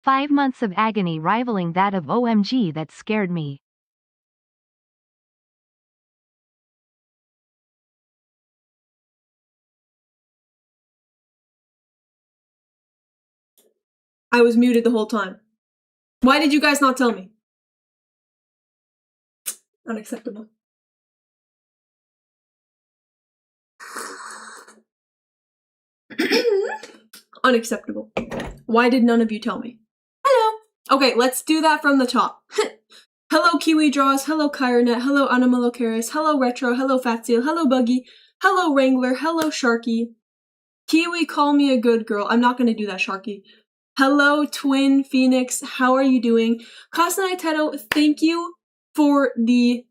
5 months of agony rivaling that of OMG that scared me. I was muted the whole time. Why did you guys not tell me? Unacceptable. Unacceptable. Why did none of you tell me? Hello. Okay, let's do that from the top. Hello, Kiwi Draws. Hello, Kyronet. Hello, Animalocaris. Hello, Retro. Hello, Fat Seal. Hello, Buggy. Hello, Wrangler. Hello, Sharky. Kiwi, call me a good girl. I'm not going to do that, Sharky. Hello, Twin Phoenix. How are you doing? Kasanai thank you for the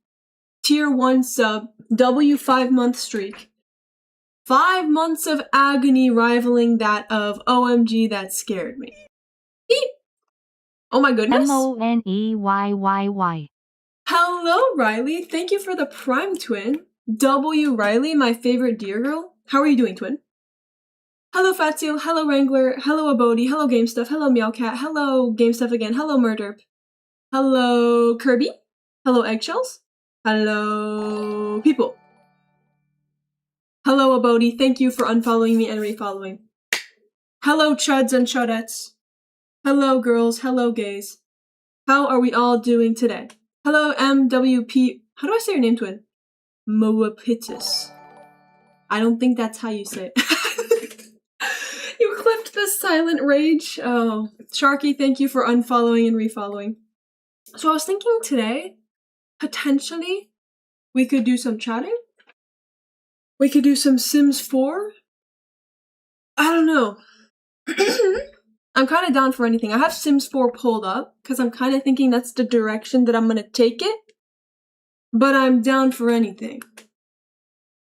tier 1 sub, W 5-month streak. 5 months of agony rivaling that of OMG that scared me. Beep. Oh my goodness. MONEYYY. Hello, Riley. Thank you for the Prime Twin. W Riley, my favorite deer girl. How are you doing, Twin? Hello, Fat Seal. Hello, Wrangler. Hello, Abodi. Hello, Game Stuff. Hello, Meowcat. Hello, Game Stuff again. Hello, Murderp. Hello, Kirby. Hello, Eggshells. Hello, people. Hello, Abodi. Thank you for unfollowing me and refollowing. Hello, Chuds and Chudettes. Hello, girls. Hello, gays. How are we all doing today? Hello, MWP. How do I say your name, Twin? Moapitis. I don't think that's how you say it. You clipped the silent rage. Oh, Sharky, thank you for unfollowing and refollowing. So I was thinking today, potentially, we could do some chatting. We could do some Sims 4. I don't know. I'm kind of down for anything. I have Sims 4 pulled up because I'm kind of thinking that's the direction that I'm going to take it. But I'm down for anything.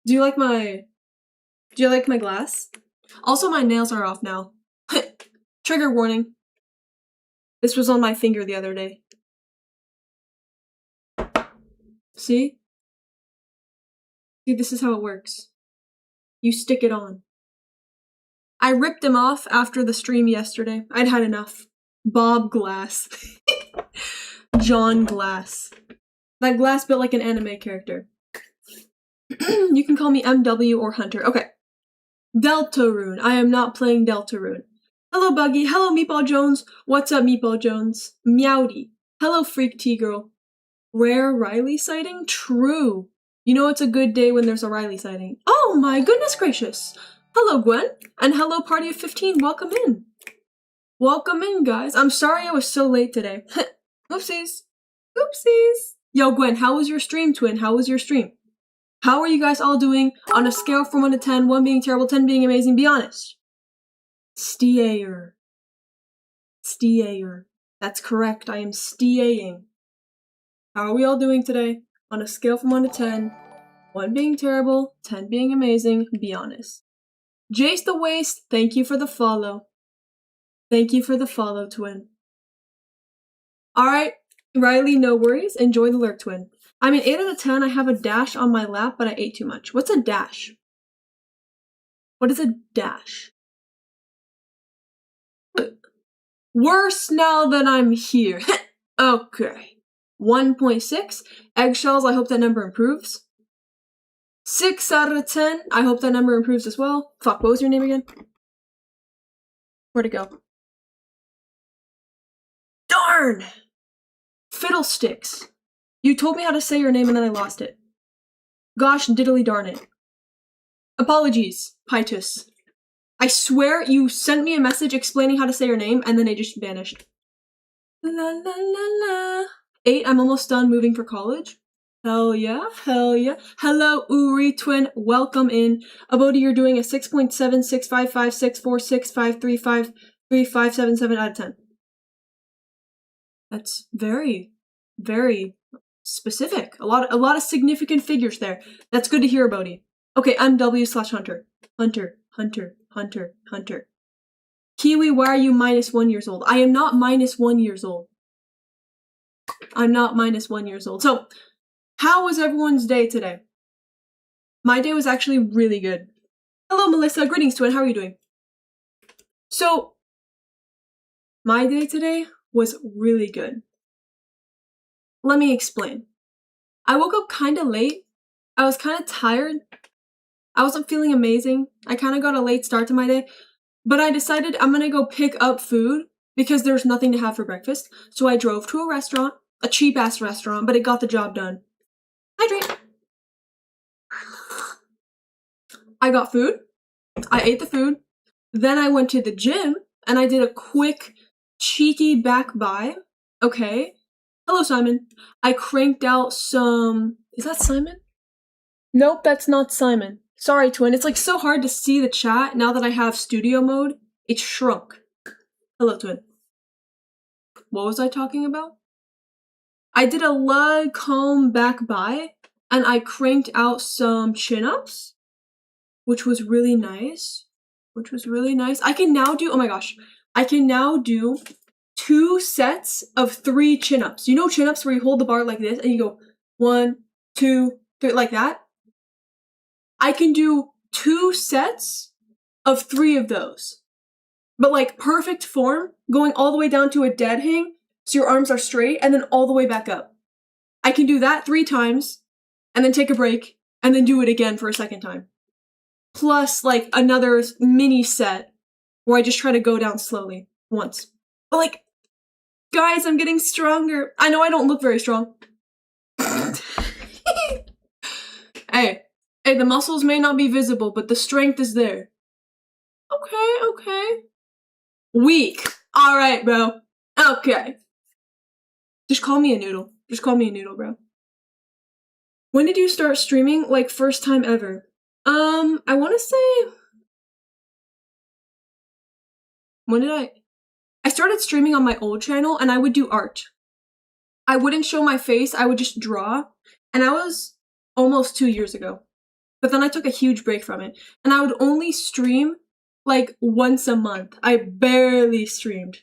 Do you like my glass? Also, my nails are off now. Trigger warning. This was on my finger the other day. See? See, this is how it works. You stick it on. I ripped them off after the stream yesterday. I'd had enough. Bob Glass. John Glass. That glass built like an anime character. You can call me MW or Hunter. Okay. Deltarune. I am not playing Deltarune. Hello, Buggy. Hello, Meatball Jones. What's up, Meatball Jones? Meowdy. Hello, Freak T-Girl. Rare Riley sighting? True. You know it's a good day when there's a Riley sighting. Oh my goodness gracious. Hello, Gwen. And hello, Party of 15. Welcome in. Welcome in, guys. I'm sorry I was so late today. Oopsies. Oopsies. Yo, Gwen, how was your stream, Twin? How was your stream? How are you guys all doing on a scale from 1 to 10, 1 being terrible, 10 being amazing? Be honest. Steayer. Steayer. That's correct. I am steaying. How are we all doing today? On a scale from 1 to 10, 1 being terrible, 10 being amazing, be honest. Jace the Waste, thank you for the follow. Thank you for the follow, Twin. Alright, Riley, no worries. Enjoy the lurk, Twin. I mean, 8 out of 10, I have a dash on my lap, but I ate too much. What's a dash? What is a dash? Worse now that I'm here. Okay. 1.6. Eggshells, I hope that number improves. 6 out of 10. I hope that number improves as well. Fuck, what was your name again? Where'd it go? Darn! Fiddlesticks. You told me how to say your name and then I lost it. Gosh diddly darn it. Apologies, Pitus. I swear you sent me a message explaining how to say your name and then it just vanished. La la la la. 8, I'm almost done moving for college. Hell yeah, hell yeah. Hello, Uri Twin, welcome in. Abodi, you're doing a 6.7655646535357 out of 10. That's very, very specific. A lot of significant figures there. That's good to hear, Abodi. Okay, I'm W/Hunter. Hunter, Hunter, Hunter, Hunter. Kiwi, why are you -1 years old? I am not -1 years old. I'm not -1 years old. So, how was everyone's day today? My day was actually really good. Hello, Melissa. Greetings, Twin. How are you doing? So, My day today was really good. Let me explain. I woke up kind of late. I was kind of tired. I wasn't feeling amazing. I kind of got a late start to my day, but I decided I'm gonna go pick up food because there's nothing to have for breakfast. So I drove to a restaurant, a cheap-ass restaurant, but it got the job done. Hydrate. I got food. I ate the food. Then I went to the gym and I did a quick, cheeky back buy. Okay. Hello, Simon. I cranked out some... Is that Simon? Nope, that's not Simon. Sorry, twin. It's like so hard to see the chat now that I have studio mode. It's shrunk. Hello, twin. What was I talking about? I did a leg calm back buy and I cranked out some chin-ups, which was really nice. I can now do, oh my gosh, I can now do 2 sets of 3 chin-ups. You know chin-ups where you hold the bar like this and you go 1, 2, 3, like that? I can do 2 sets of 3 of those. But like perfect form, going all the way down to a dead hang, so your arms are straight, and then all the way back up. I can do that 3 times, and then take a break, and then do it again for a second time. Plus, like, another mini set where I just try to go down slowly once. But like, guys, I'm getting stronger. I know I don't look very strong. Hey, the muscles may not be visible, but the strength is there. Okay. Weak. Alright, bro. Okay. Just call me a noodle. Bro. When did you start streaming? Like, first time ever? I want to say... When did I started streaming on my old channel, and I would do art. I wouldn't show my face, I would just draw, and that was almost 2 years ago. But then I took a huge break from it, and I would only stream, like, once a month. I barely streamed.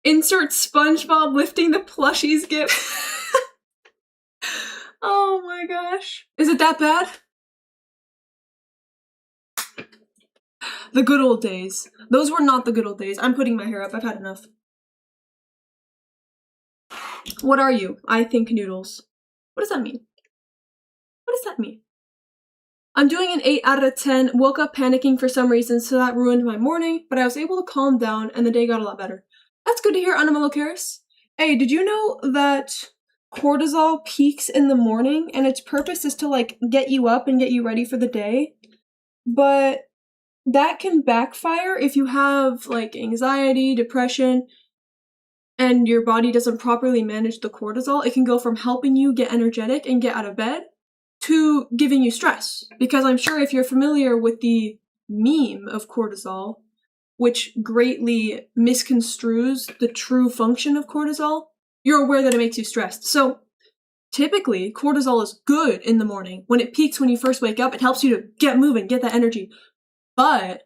Insert SpongeBob lifting the plushies gif. Oh my gosh. Is it that bad? The good old days. Those were not the good old days. I'm putting my hair up. I've had enough. What are you? I think noodles. What does that mean? I'm doing an 8 out of 10. Woke up panicking for some reason, so that ruined my morning, but I was able to calm down and the day got a lot better. That's good to hear, Animalocaris. Hey, did you know that cortisol peaks in the morning and its purpose is to, like, get you up and get you ready for the day? But that can backfire if you have, like, anxiety, depression, and your body doesn't properly manage the cortisol. It can go from helping you get energetic and get out of bed to giving you stress. Because I'm sure if you're familiar with the meme of cortisol, which greatly misconstrues the true function of cortisol, you're aware that it makes you stressed. So typically, cortisol is good in the morning. When it peaks when you first wake up, it helps you to get moving, get that energy. But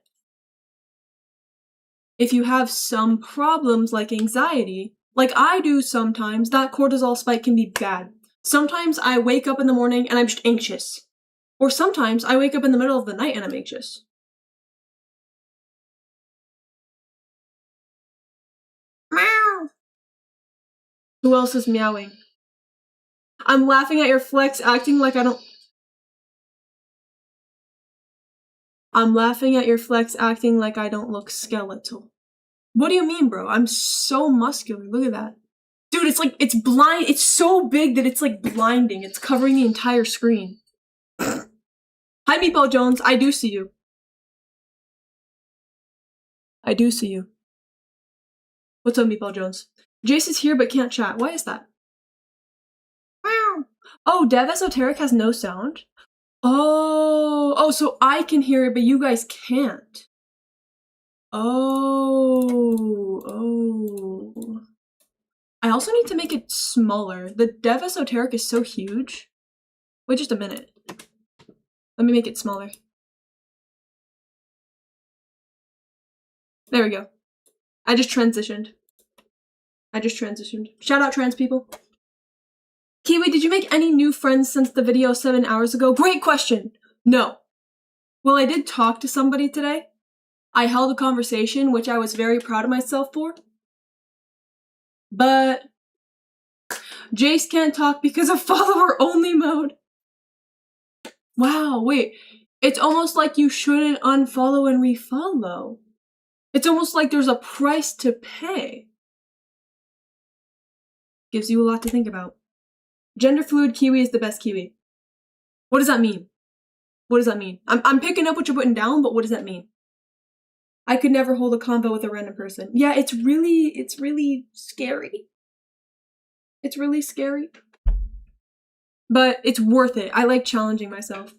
if you have some problems like anxiety, like I do sometimes, that cortisol spike can be bad. Sometimes I wake up in the morning and I'm just anxious. Or sometimes I wake up in the middle of the night and I'm anxious. Meow! Who else is meowing? I'm laughing at your flex, acting like I don't... I'm laughing at your flex, acting like I don't look skeletal. What do you mean, bro? I'm so muscular. Look at that. Dude, it's like, it's blind. It's so big that it's like blinding. It's covering the entire screen. Hi, Meatball Jones. I do see you. What's up, Meatball Jones? Jace is here but can't chat. Why is that? Wow. Oh, Dev Esoteric has no sound? Oh, so I can hear it, but you guys can't. Oh. I also need to make it smaller. The Dev Esoteric is so huge. Wait just a minute. Let me make it smaller. There we go. I just transitioned. Shout out trans people. Kiwi, did you make any new friends since the video 7 hours ago? Great question! No. Well, I did talk to somebody today. I held a conversation, which I was very proud of myself for. But Jace can't talk because of follower-only mode. Wow, wait. It's almost like you shouldn't unfollow and refollow. It's almost like there's a price to pay. Gives you a lot to think about. Gender fluid kiwi is the best kiwi. What does that mean? What does that mean? I'm picking up what you're putting down, but what does that mean? I could never hold a convo with a random person. Yeah, it's really scary. It's really scary. But it's worth it. I like challenging myself.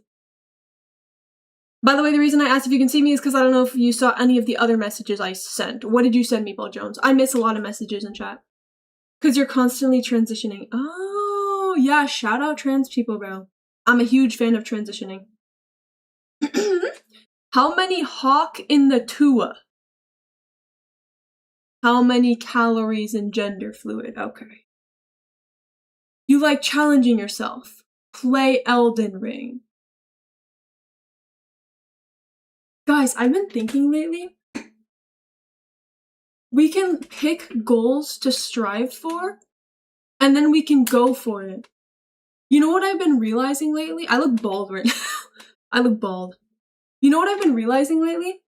By the way, the reason I asked if you can see me is because I don't know if you saw any of the other messages I sent. What did you send me, Paul Jones? I miss a lot of messages in chat. Because you're constantly transitioning. Oh, yeah, shout out trans people, bro. I'm a huge fan of transitioning. How many hawk in the Tua? How many calories in gender fluid? Okay. You like challenging yourself. Play Elden Ring. Guys, I've been thinking lately. We can pick goals to strive for, and then we can go for it. You know what I've been realizing lately? I look bald right now. I look bald. You know what I've been realizing lately?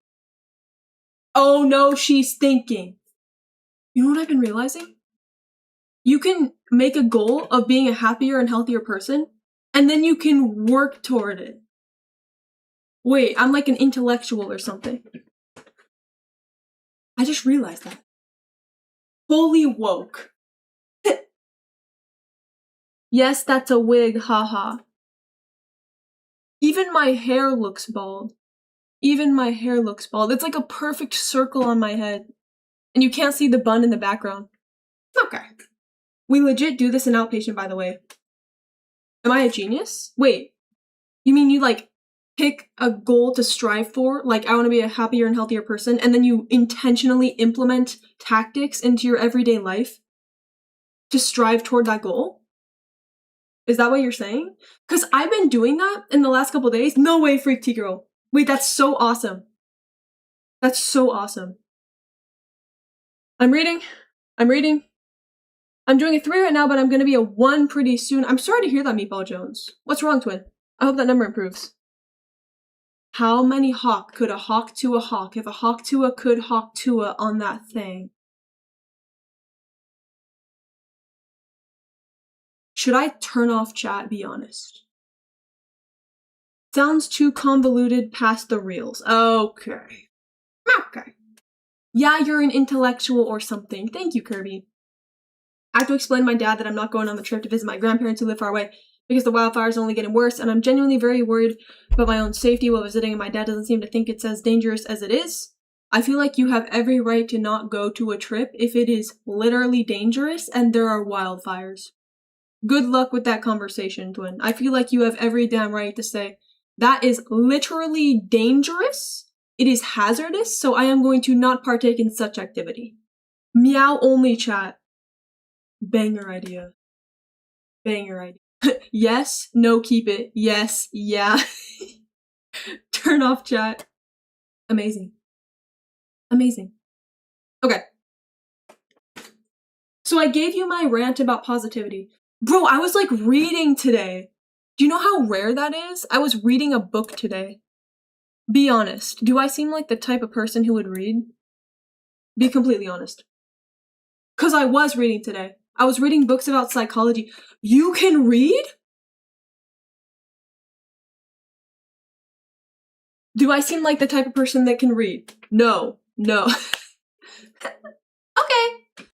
Oh no, she's thinking. You know what I've been realizing? You can make a goal of being a happier and healthier person, and then you can work toward it. Wait, I'm like an intellectual or something. I just realized that. Fully woke. Yes, that's a wig, haha. Even my hair looks bald. Even my hair looks bald. It's like a perfect circle on my head. And you can't see the bun in the background. Okay. We legit do this in outpatient, by the way. Am I a genius? Wait. You mean you, like, pick a goal to strive for? Like, I want to be a happier and healthier person, and then you intentionally implement tactics into your everyday life to strive toward that goal? Is that what you're saying? Because I've been doing that in the last couple days. No way, Freak T Girl. Wait, that's so awesome. That's so awesome. I'm reading. I'm doing a 3 right now, but I'm gonna be a 1 pretty soon. I'm sorry to hear that, Meatball Jones. What's wrong, twin? I hope that number improves. How many hawk could a hawk to a hawk if a hawk to a could hawk to a on that thing? Should I turn off chat, be honest? Sounds too convoluted past the reels. Okay. Okay. Yeah, you're an intellectual or something. Thank you, Kirby. I have to explain to my dad that I'm not going on the trip to visit my grandparents who live far away because the wildfires are only getting worse, and I'm genuinely very worried about my own safety while visiting, and my dad doesn't seem to think it's as dangerous as it is. I feel like you have every right to not go to a trip if it is literally dangerous and there are wildfires. Good luck with that conversation, twin. I feel like you have every damn right to say, that is literally dangerous, it is hazardous, so I am going to not partake in such activity. Meow only chat. Banger idea. Banger idea. Yes, no, keep it. Yes, yeah. Turn off chat. Amazing. Amazing. Okay. So I gave you my rant about positivity. Bro, I was like reading today. Do you know how rare that is? I was reading a book today. Be honest. Do I seem like the type of person who would read? Be completely honest. 'Cause I was reading today. I was reading books about psychology. You can read? Do I seem like the type of person that can read? No. No. Okay.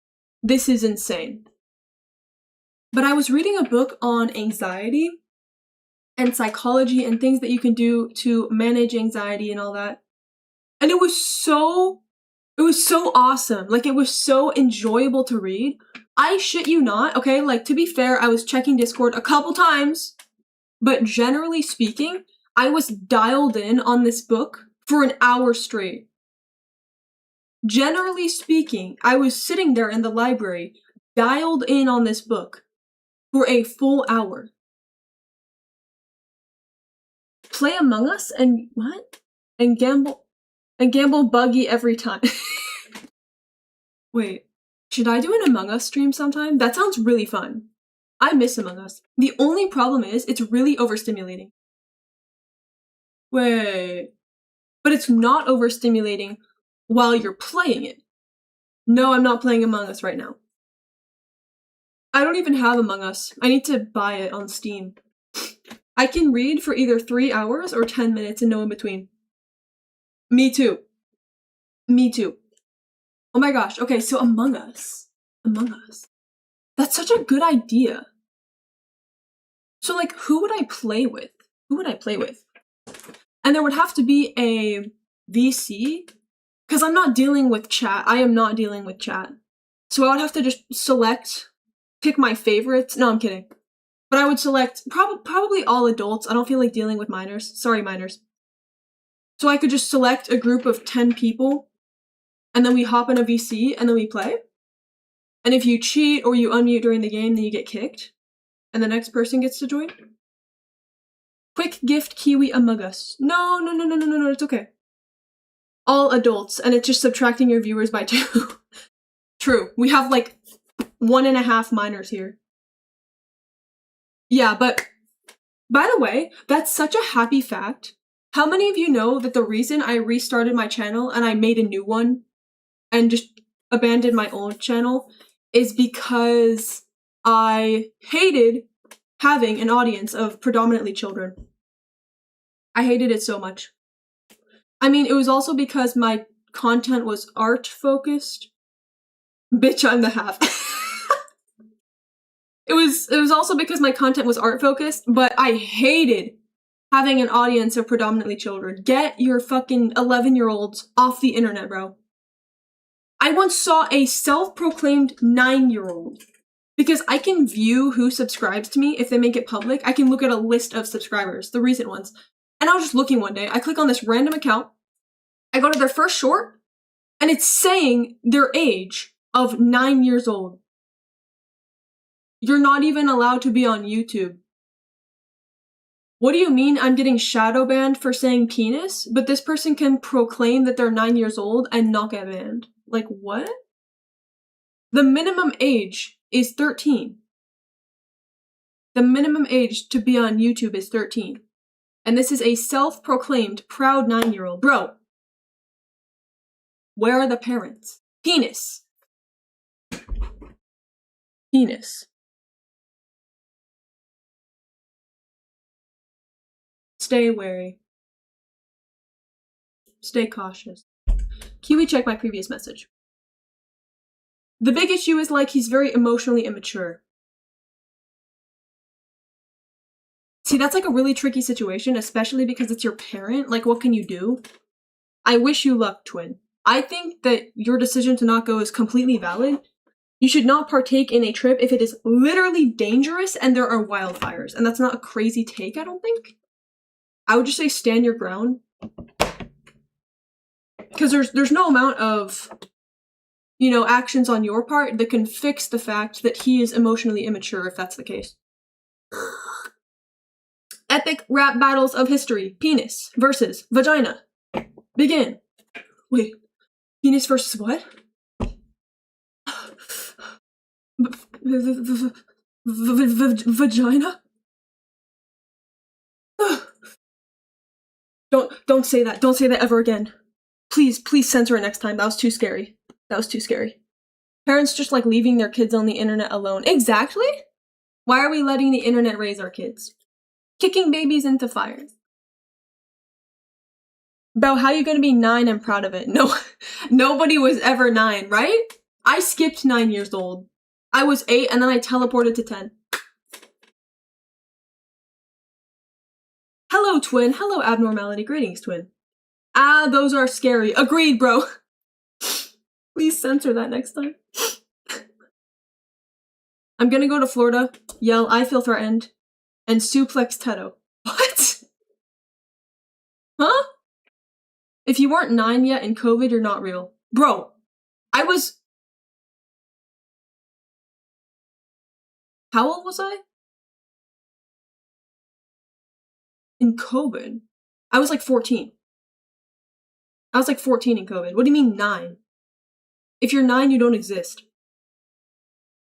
This is insane. But I was reading a book on anxiety and psychology and things that you can do to manage anxiety and all that. And it was so awesome. Like, it was so enjoyable to read. I shit you not, okay? Like, to be fair, I was checking Discord a couple times, but generally speaking, I was dialed in on this book for an hour straight. Generally speaking, I was sitting there in the library, dialed in on this book for a full hour. Play Among Us and what? And gamble buggy every time. Wait, Should I do an Among Us stream sometime? That sounds really fun. I miss Among Us. The only problem is it's really overstimulating. Wait. But it's not overstimulating while you're playing it. No, I'm not playing Among Us right now. I don't even have Among Us. I need to buy it on Steam. I can read for either 3 hours or 10 minutes and no in between. Me too. Me too. Oh my gosh. Okay, so Among Us. Among Us. That's such a good idea. So, like, who would I play with? Who would I play with? And there would have to be a VC, because I'm not dealing with chat. I am not dealing with chat. So I would have to just pick my favorites. No, I'm kidding. But I would select probably all adults. I don't feel like dealing with minors. Sorry, minors. So I could just select a group of 10 people, and then we hop in a VC, and then we play. And if you cheat or you unmute during the game, then you get kicked. And the next person gets to join. Quick gift Kiwi Among Us. No, it's okay. All adults, and it's just subtracting your viewers by 2. True, we have like 1.5 minors here. Yeah, but by the way, that's such a happy fact. How many of you know that the reason I restarted my channel and I made a new one and just abandoned my old channel is because I hated having an audience of predominantly children. I hated it so much. I mean, it was also because my content was art-focused. Bitch, I'm the half. It was also because my content was art-focused, but I hated having an audience of predominantly children. Get your fucking 11-year-olds off the internet, bro. I once saw a self-proclaimed 9-year-old. Because I can view who subscribes to me if they make it public. I can look at a list of subscribers, the recent ones. And I was just looking one day. I click on this random account. I go to their first short, and it's saying their age of 9 years old. You're not even allowed to be on YouTube. What do you mean I'm getting shadow banned for saying penis, but this person can proclaim that they're 9 years old and not get banned? Like, what? The minimum age is 13. The minimum age to be on YouTube is 13. And this is a self-proclaimed proud 9-year-old. Bro, where are the parents? Penis. Penis. Stay wary. Stay cautious. Kiwi, check my previous message. The big issue is, like, he's very emotionally immature. See, that's like a really tricky situation, especially because it's your parent. Like, what can you do? I wish you luck, twin. I think that your decision to not go is completely valid. You should not partake in a trip if it is literally dangerous and there are wildfires. And that's not a crazy take, I don't think. I would just say stand your ground. Because there's no amount of, you know, actions on your part that can fix the fact that he is emotionally immature, if that's the case. Epic rap battles of history. Penis versus vagina. Begin. Wait. Penis versus what? Vagina? Don't say that. Don't say that ever again. Please censor it next time. That was too scary. That was too scary. Parents just like leaving their kids on the internet alone. Exactly? Why are we letting the internet raise our kids? Kicking babies into fire. Bo, how you gonna be 9 and proud of it? No, nobody was ever 9, right? I skipped 9 years old. I was 8 and then I teleported to 10. Hello, twin. Hello, abnormality. Greetings, twin. Ah, those are scary. Agreed, bro. Please censor that next time. I'm gonna go to Florida, yell, I feel threatened, and suplex Teto. What? Huh? If you weren't 9 yet in COVID, you're not real. Bro, I was... How old was I? In COVID? I was like 14. I was like 14 in COVID. What do you mean 9? If you're 9, you don't exist.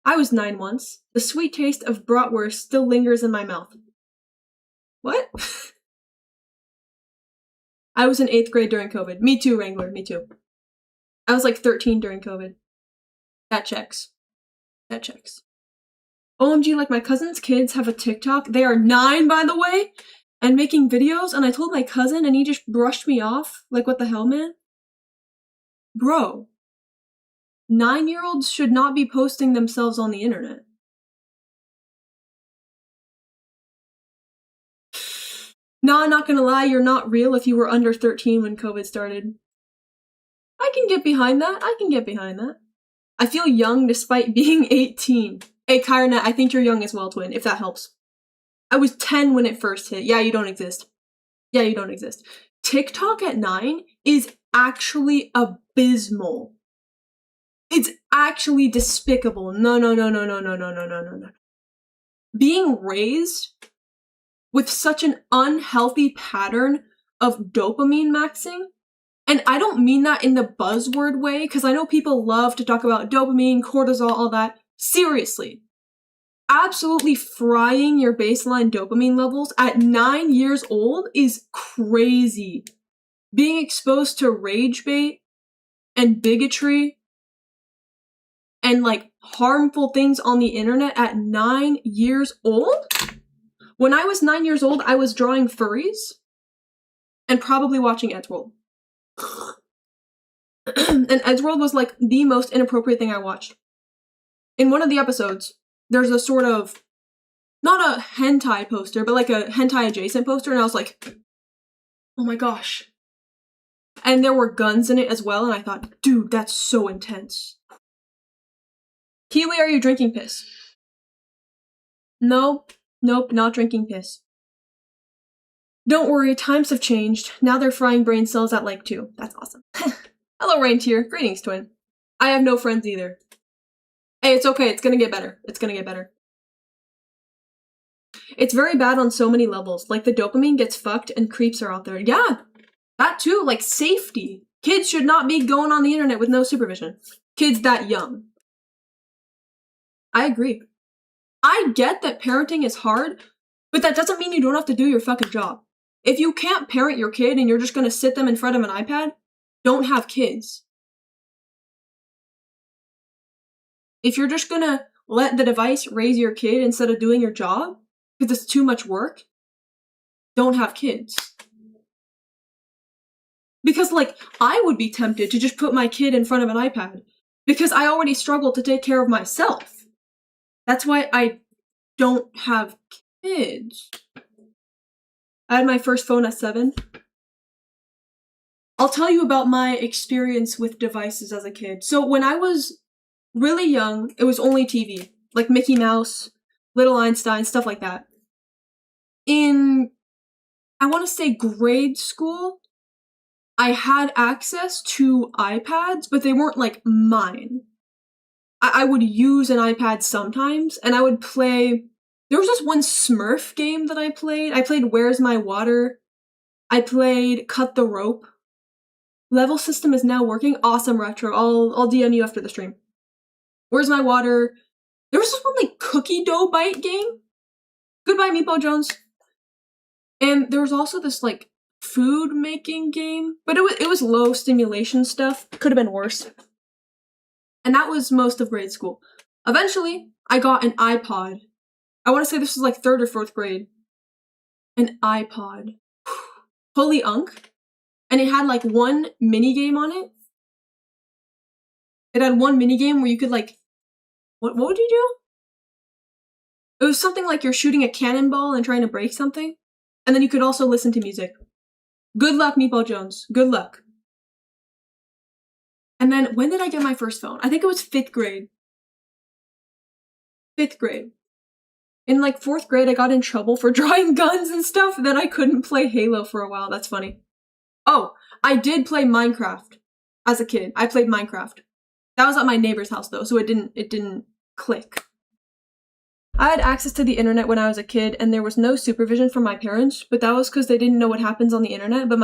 I was 9 once. The sweet taste of bratwurst still lingers in my mouth. What? I was in 8th grade during COVID. Me too, Wrangler, me too. I was like 13 during COVID. That checks. That checks. OMG, like my cousin's kids have a TikTok. They are 9, by the way, and making videos, and I told my cousin and he just brushed me off. Like, what the hell, man? Bro. 9-year-olds should not be posting themselves on the internet. Nah, I'm not gonna lie, you're not real if you were under 13 when COVID started. I can get behind that. I can get behind that. I feel young despite being 18. Hey, Kyrnet, I think you're young as well, twin, if that helps. I was 10 when it first hit. Yeah, you don't exist. Yeah, you don't exist. TikTok at 9 is actually abysmal. It's actually despicable. No. Being raised with such an unhealthy pattern of dopamine maxing, and I don't mean that in the buzzword way, because I know people love to talk about dopamine, cortisol, all that. Seriously. Absolutely frying your baseline dopamine levels at 9 years old is crazy. Being exposed to rage bait and bigotry and like harmful things on the internet at 9 years old? When I was 9 years old, I was drawing furries and probably watching Edgeworld. And Edgeworld was like the most inappropriate thing I watched. In one of the episodes, there's a sort of, not a hentai poster, but like a hentai adjacent poster, and I was like, oh my gosh. And there were guns in it as well, and I thought, dude, that's so intense. Kiwi, are you drinking piss? Nope, not drinking piss. Don't worry, times have changed. Now they're frying brain cells at like 2. That's awesome. Hello, Reindeer. Greetings, twin. I have no friends either. Hey, it's okay. It's gonna get better. It's gonna get better. It's very bad on so many levels. Like, the dopamine gets fucked and creeps are out there. Yeah, that too. Like, safety. Kids should not be going on the internet with no supervision. Kids that young. I agree. I get that parenting is hard, but that doesn't mean you don't have to do your fucking job. If you can't parent your kid and you're just gonna sit them in front of an iPad, don't have kids. If you're just gonna let the device raise your kid instead of doing your job, because it's too much work, don't have kids. Because, like, I would be tempted to just put my kid in front of an iPad, because I already struggle to take care of myself. That's why I don't have kids. I had my first phone at 7. I'll tell you about my experience with devices as a kid. So when I was really young, it was only TV. Like Mickey Mouse, Little Einstein, stuff like that. In, I want to say grade school, I had access to iPads, but they weren't like mine. I would use an iPad sometimes, and I would play. There was this one Smurf game that I played. I played Where's My Water? I played Cut the Rope. Level system is now working. Awesome retro. I'll DM you after the stream. Where's My Water? There was this one like cookie dough bite game. Goodbye, Meatball Jones. And there was also this like food making game, but it was low stimulation stuff. Could have been worse. And that was most of grade school. Eventually, I got an iPod. I want to say this was like 3rd or 4th grade. An iPod. Holy unk. And it had like one mini game on it. It had one mini game where you could like, what would you do? It was something like you're shooting a cannonball and trying to break something. And then you could also listen to music. Good luck, Meatball Jones. Good luck. And then, when did I get my first phone? I think it was 5th grade. 5th grade. In like 4th grade, I got in trouble for drawing guns and stuff, then I couldn't play Halo for a while. That's funny. Oh, I did play Minecraft as a kid. I played Minecraft. That was at my neighbor's house though, so it didn't click. I had access to the internet when I was a kid, and there was no supervision from my parents, but that was because they didn't know what happens on the internet, but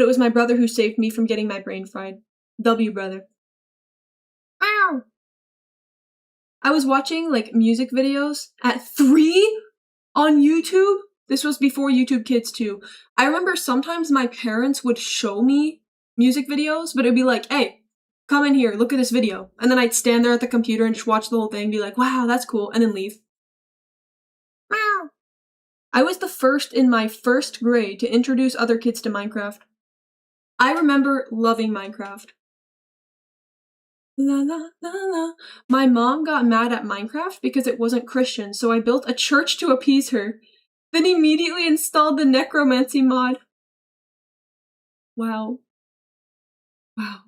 it was my brother who saved me from getting my brain fried. W brother. Ow! I was watching, like, music videos at 3 on YouTube. This was before YouTube Kids too. I remember sometimes my parents would show me music videos, but it'd be like, hey, come in here, look at this video. And then I'd stand there at the computer and just watch the whole thing, be like, wow, that's cool, and then leave. Meow. I was the first in my first grade to introduce other kids to Minecraft. I remember loving Minecraft. La la la la. My mom got mad at Minecraft because it wasn't Christian, so I built a church to appease her, then immediately installed the necromancy mod. Wow. Wow.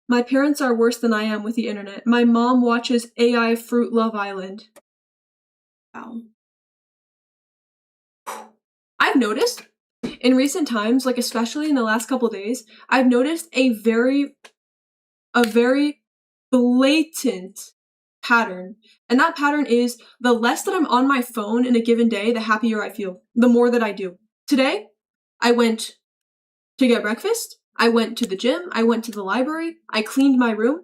My parents are worse than I am with the internet. My mom watches AI Fruit Love Island. Wow. I've noticed in recent times, like especially in the last couple days, I've noticed a very blatant pattern. And that pattern is the less that I'm on my phone in a given day, the happier I feel. The more that I do. Today, I went to get breakfast. I went to the gym. I went to the library. I cleaned my room.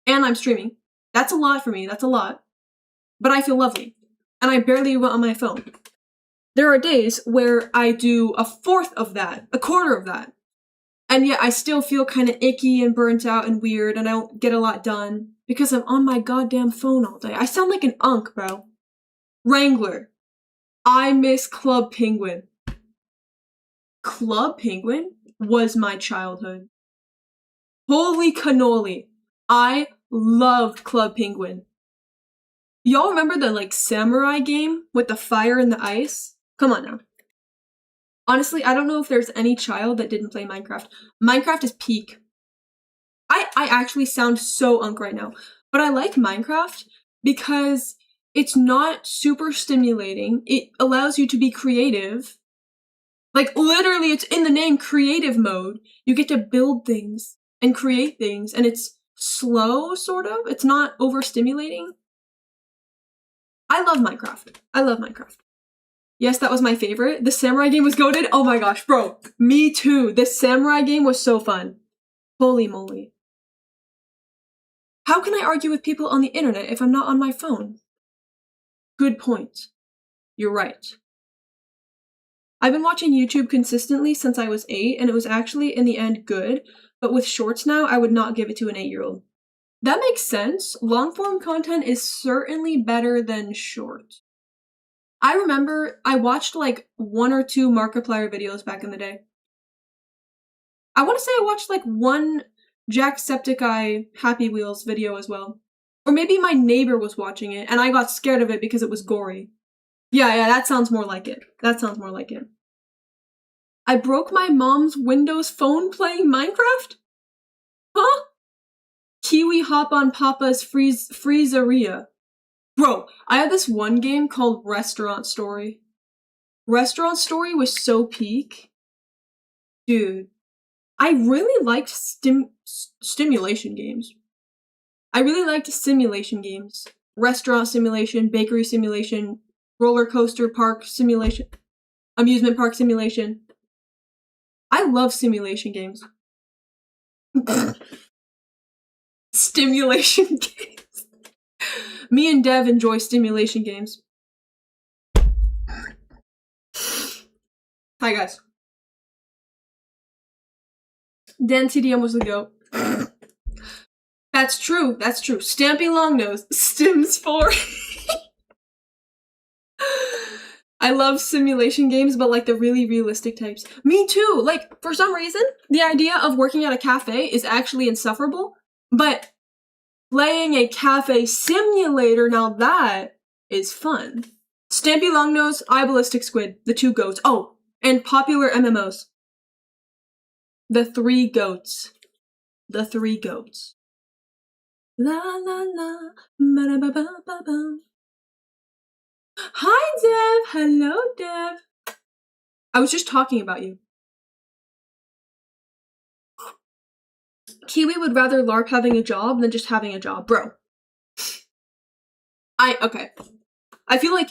And I'm streaming. That's a lot for me. That's a lot. But I feel lovely. And I barely went on my phone. There are days where I do a fourth of that, a quarter of that. And yet I still feel kind of icky and burnt out and weird, and I don't get a lot done because I'm on my goddamn phone all day. I sound like an unk, bro. Wrangler. I miss Club Penguin. Club Penguin was my childhood. Holy cannoli. I loved Club Penguin. Y'all remember the, like, samurai game with the fire and the ice? Come on now. Honestly, I don't know if there's any child that didn't play Minecraft. Minecraft is peak. I actually sound so unk right now. But I like Minecraft because it's not super stimulating. It allows you to be creative. Like, literally, it's in the name, creative mode. You get to build things and create things, and it's slow, sort of. It's not overstimulating. I love Minecraft. I love Minecraft. Yes, that was my favorite. The samurai game was goated. Oh my gosh, bro. Me too. The samurai game was so fun. Holy moly. How can I argue with people on the internet if I'm not on my phone? Good point. You're right. I've been watching YouTube consistently since I was 8, and it was actually, in the end, good. But with shorts now, I would not give it to an 8-year-old. That makes sense. Long-form content is certainly better than short. I remember I watched like 1 or 2 Markiplier videos back in the day. I want to say I watched like 1 Jacksepticeye Happy Wheels video as well. Or maybe my neighbor was watching it and I got scared of it because it was gory. Yeah, that sounds more like it. That sounds more like it. I broke my mom's Windows phone playing Minecraft? Huh? Kiwi hop on Papa's Freezeria. Bro, I had this one game called Restaurant Story. Restaurant Story was so peak. Dude, I really liked stimulation games. I really liked simulation games. Restaurant simulation, bakery simulation, roller coaster park simulation, amusement park simulation. I love simulation games. Stimulation games. Me and Dev enjoy stimulation games. Hi guys. Dan TDM was the GOAT. That's true, that's true. Stampy Longnose, Sims4. I love simulation games, but like the really realistic types. Me too! Like, for some reason, the idea of working at a cafe is actually insufferable, but playing a cafe simulator, now that is fun. Stampy Longnose, iBallistic Squid, the 2 goats. Oh, and popular MMOs. The 3 goats. The 3 goats. La la la, ba da ba ba ba ba. Hi Dev! Hello Dev! I was just talking about you. Kiwi would rather LARP having a job than just having a job. Bro. Okay. I feel like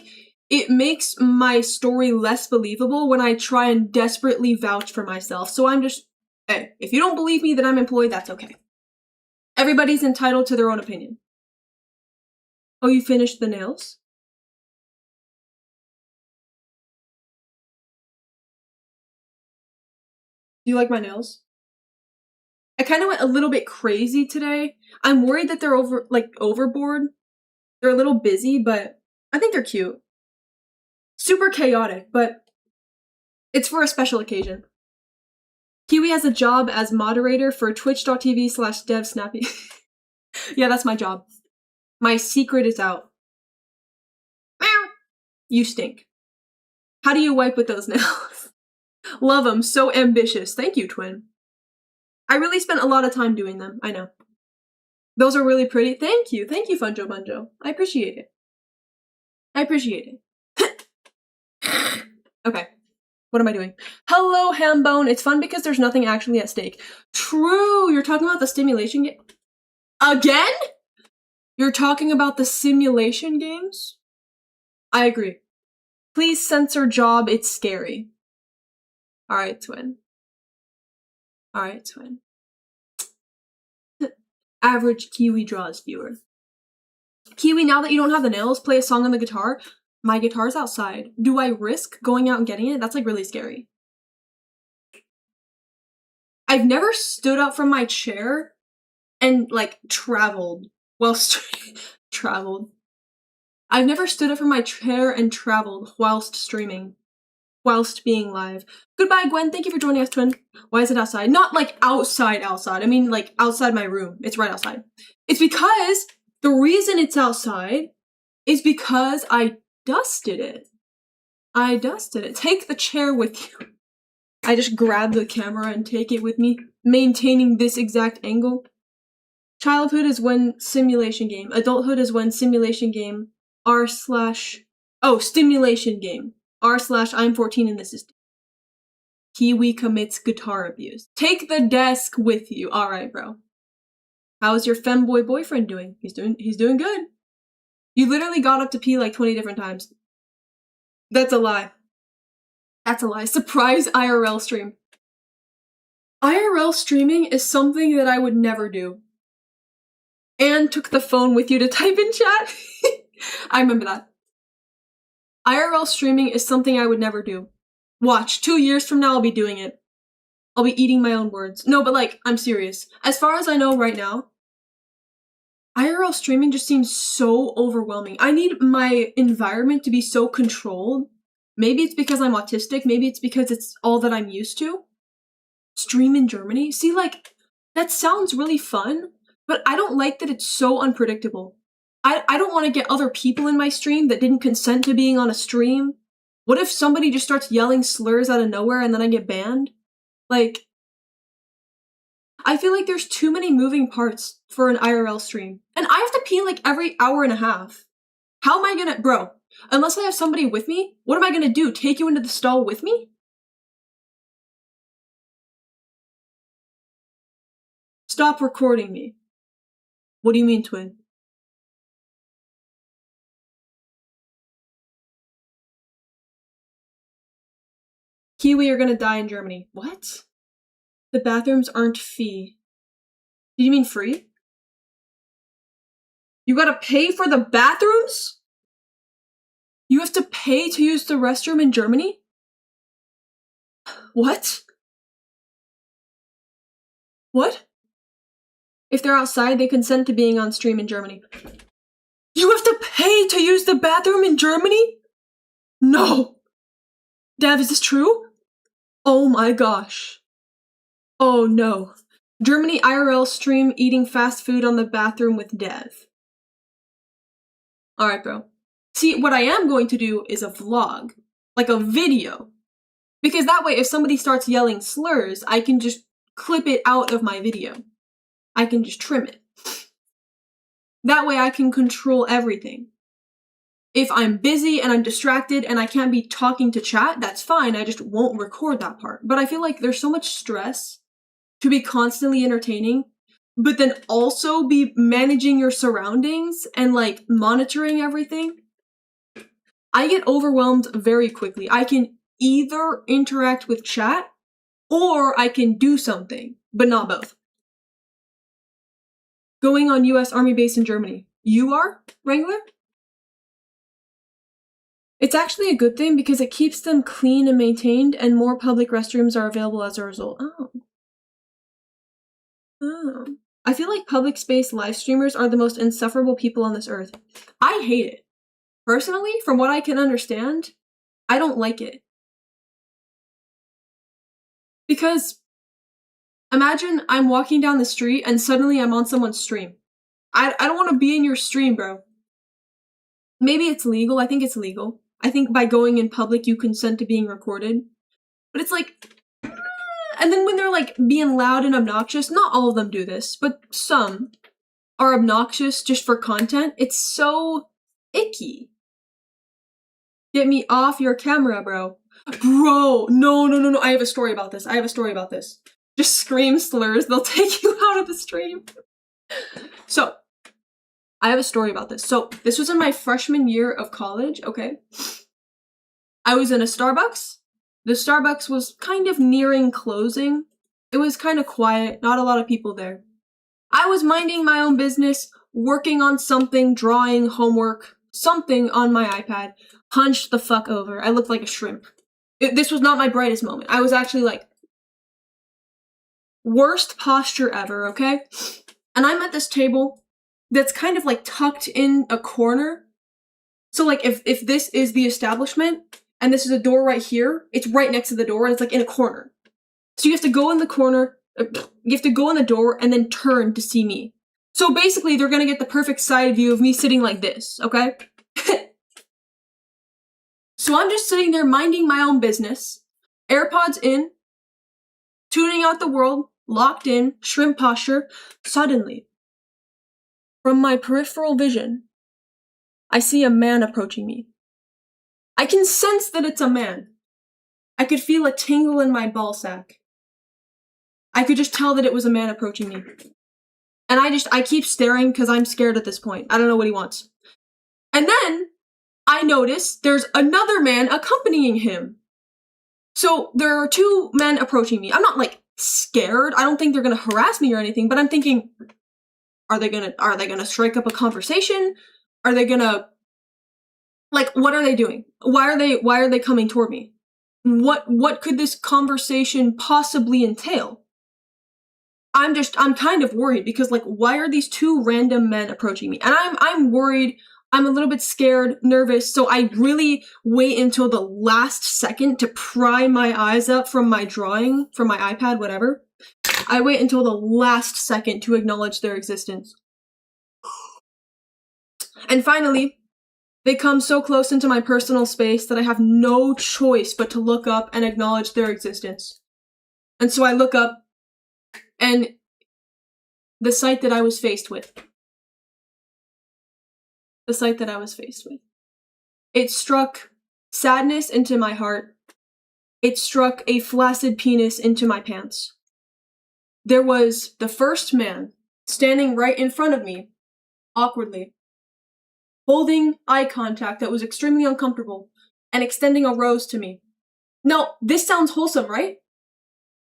it makes my story less believable when I try and desperately vouch for myself. So I'm just, hey, if you don't believe me that I'm employed, that's okay. Everybody's entitled to their own opinion. Oh, you finished the nails? Do you like my nails? I kind of went a little bit crazy today. I'm worried that they're overboard. They're a little busy, but I think they're cute. Super chaotic, but it's for a special occasion. Kiwi has a job as moderator for twitch.tv/devsnappy. Yeah, that's my job. My secret is out. Meow. You stink. How do you wipe with those nails? Love them. So ambitious. Thank you, twin. I really spent a lot of time doing them. I know. Those are really pretty. Thank you. Thank you, Funjo Bunjo. I appreciate it. I appreciate it. Okay. What am I doing? Hello, Hambone. It's fun because there's nothing actually at stake. True. You're talking about the stimulation game? Again? You're talking about the simulation games? I agree. Please censor job. It's scary. Alright, twin. Alright, twin. Average Kiwi draws viewer. Kiwi, now that you don't have the nails, play a song on the guitar. My guitar's outside. Do I risk going out and getting it? That's like really scary. I've never stood up from my chair and like traveled. Well, traveled. I've never stood up from my chair and traveled whilst streaming. Whilst being live. Goodbye, Gwen. Thank you for joining us, twin. Why is it outside? Not like outside. I mean like outside my room. It's right outside. It's because the reason it's outside is because I dusted it. I dusted it. Take the chair with you. I just grab the camera and take it with me, maintaining this exact angle. Childhood is when simulation game. Adulthood is when simulation game stimulation game. r/I'm 14 and this is Kiwi commits guitar abuse. Take the desk with you. Alright, bro. How's your femboy boyfriend doing? He's doing good. You literally got up to pee like 20 different times. That's a lie. That's a lie. Surprise IRL stream. IRL streaming is something that I would never do. And took the phone with you to type in chat. I remember that. IRL streaming is something I would never do. Watch, 2 years from now I'll be doing it. I'll be eating my own words. No, but like, I'm serious. As far as I know right now, IRL streaming just seems so overwhelming. I need my environment to be so controlled. Maybe it's because I'm autistic. Maybe it's because it's all that I'm used to. Stream in Germany? See, like, that sounds really fun, but I don't like that it's so unpredictable. I don't want to get other people in my stream that didn't consent to being on a stream. What if somebody just starts yelling slurs out of nowhere and then I get banned? Like, I feel like there's too many moving parts for an IRL stream. And I have to pee like every hour and a half. How am I gonna— bro, unless I have somebody with me, what am I gonna do? Take you into the stall with me? Stop recording me. What do you mean, twin? Kiwi, you're gonna die in Germany. What? The bathrooms aren't fee. Do you mean free? You gotta pay for the bathrooms? You have to pay to use the restroom in Germany? What? What? If they're outside, they consent to being on stream in Germany. You have to pay to use the bathroom in Germany? No! Dev, is this true? Oh my gosh. Oh no. Germany IRL stream eating fast food on the bathroom with Dev. Alright, bro. See, what I am going to do is a vlog. Like a video. Because that way, if somebody starts yelling slurs, I can just clip it out of my video. I can just trim it. That way I can control everything. If I'm busy and I'm distracted and I can't be talking to chat, that's fine, I just won't record that part. But I feel like there's so much stress to be constantly entertaining, but then also be managing your surroundings and like monitoring everything. I get overwhelmed very quickly. I can either interact with chat or I can do something, but not both. Going on US Army base in Germany. You are, Wrangler? It's actually a good thing because it keeps them clean and maintained, and more public restrooms are available as a result. Oh. I feel like public space live streamers are the most insufferable people on this earth. I hate it. Personally, from what I can understand, I don't like it. Because imagine I'm walking down the street and suddenly I'm on someone's stream. I don't want to be in your stream, bro. Maybe it's legal. I think it's legal. I think by going in public, you consent to being recorded. But it's like... And then when they're, like, being loud and obnoxious, not all of them do this, but some are obnoxious just for content. It's so icky. Get me off your camera, bro. Bro, no. I have a story about this. Just scream slurs. They'll take you out of the stream. So, I have a story about this. So, this was in my freshman year of college, okay? I was in a Starbucks. The Starbucks was kind of nearing closing. It was kind of quiet, not a lot of people there. I was minding my own business, working on something, drawing, homework, something on my iPad, hunched the fuck over. I looked like a shrimp. This was not my brightest moment. I was actually like, worst posture ever, okay? And I'm at this table that's kind of like tucked in a corner. So like if this is the establishment, and this is a door right here, it's right next to the door, and it's like in a corner. So you have to go in the corner, you have to go in the door, and then turn to see me. So basically, they're gonna get the perfect side view of me sitting like this, okay? So I'm just sitting there minding my own business, AirPods in, tuning out the world, locked in, shrimp posture. Suddenly, from my peripheral vision, I see a man approaching me. I can sense that it's a man. I could feel a tingle in my ballsack. I could just tell that it was a man approaching me. And I keep staring because I'm scared at this point. I don't know what he wants. And then I notice there's another man accompanying him. So there are two men approaching me. I'm not like scared. I don't think they're gonna harass me or anything, but I'm thinking, are they gonna strike up a conversation? Are they gonna, like, what are they doing? Why are they coming toward me? What could this conversation possibly entail? I'm kind of worried because, like, why are these two random men approaching me? And I'm worried, I'm a little bit scared, nervous, so I really wait until the last second to pry my eyes up from my drawing, from my iPad, whatever. I wait until the last second to acknowledge their existence. And finally, they come so close into my personal space that I have no choice but to look up and acknowledge their existence. And so I look up, and the sight that I was faced with. It struck sadness into my heart. It struck a flaccid penis into my pants. There was the first man standing right in front of me, awkwardly, holding eye contact that was extremely uncomfortable, and extending a rose to me. Now, this sounds wholesome, right?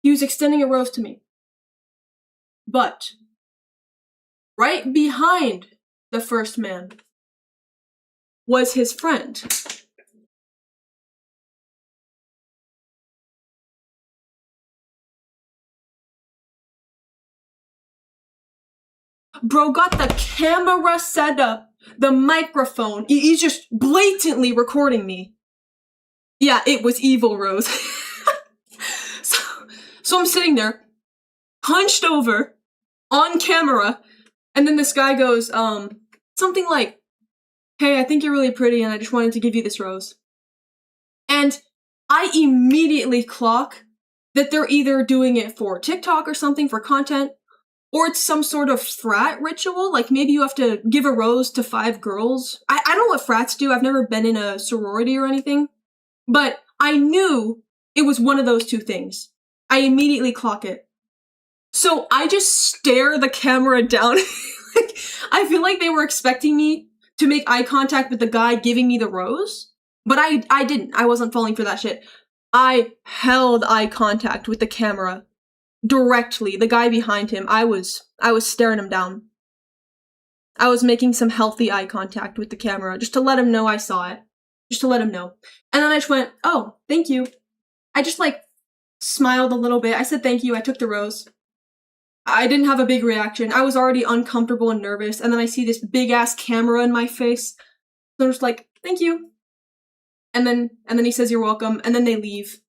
He was extending a rose to me. But right behind the first man was his friend. Bro got the camera set up, the microphone. He's just blatantly recording me. Yeah, it was evil, Rose. So I'm sitting there, hunched over, on camera, and then this guy goes, something like, "Hey, I think you're really pretty, and I just wanted to give you this rose." And I immediately clock that they're either doing it for TikTok or something, for content, or it's some sort of frat ritual, like maybe you have to give a rose to 5 girls. I don't know what frats do, I've never been in a sorority or anything, but I knew it was one of those two things. I immediately clock it. So I just stare the camera down. Like, I feel like they were expecting me to make eye contact with the guy giving me the rose, but I didn't. I wasn't falling for that shit. I held eye contact with the camera directly. The guy behind him, I was staring him down. I was making some healthy eye contact with the camera, just to let him know I saw it. Just to let him know. And then I just went, oh, thank you. I just, like, smiled a little bit. I said thank you, I took the rose. I didn't have a big reaction. I was already uncomfortable and nervous, and then I see this big-ass camera in my face. So I'm just like, thank you. And then he says you're welcome, and then they leave.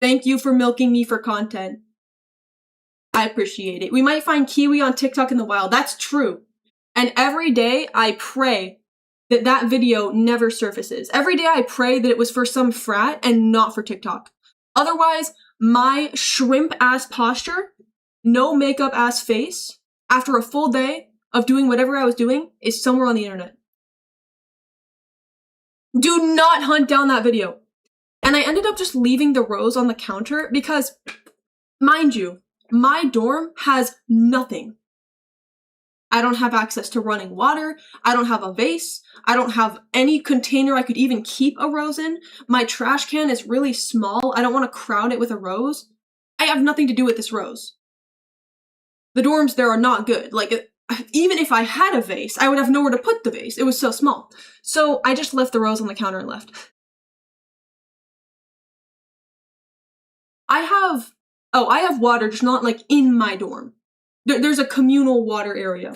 Thank you for milking me for content. I appreciate it. We might find Kiwi on TikTok in the wild. That's true. And every day I pray that that video never surfaces. Every day I pray that it was for some frat and not for TikTok. Otherwise, my shrimp-ass posture, no makeup-ass face, after a full day of doing whatever I was doing, is somewhere on the internet. Do not hunt down that video. And I ended up just leaving the rose on the counter because, mind you, my dorm has nothing. I don't have access to running water. I don't have a vase. I don't have any container I could even keep a rose in. My trash can is really small. I don't want to crowd it with a rose. I have nothing to do with this rose. The dorms there are not good. Like, even if I had a vase, I would have nowhere to put the vase. It was so small. So I just left the rose on the counter and left. I have water, just not like in my dorm. There's a communal water area.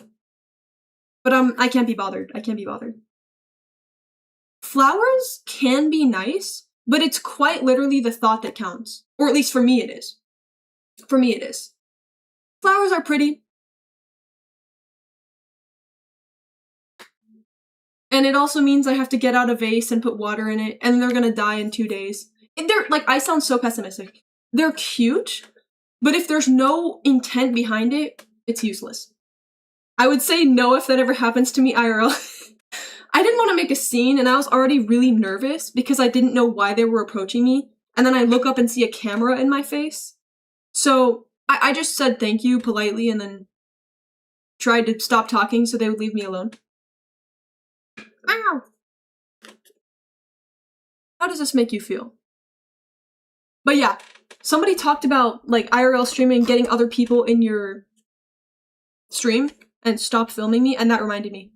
But I can't be bothered. I can't be bothered. Flowers can be nice, but it's quite literally the thought that counts. Or at least for me it is. For me it is. Flowers are pretty. And it also means I have to get out a vase and put water in it, and they're gonna die in 2 days. They're, like, I sound so pessimistic. They're cute, but if there's no intent behind it, it's useless. I would say no if that ever happens to me IRL. I didn't want to make a scene, and I was already really nervous because I didn't know why they were approaching me, and then I look up and see a camera in my face. So I just said thank you politely and then tried to stop talking so they would leave me alone. Ow! How does this make you feel? But yeah, somebody talked about, like, IRL streaming, getting other people in your stream and stop filming me, and that reminded me.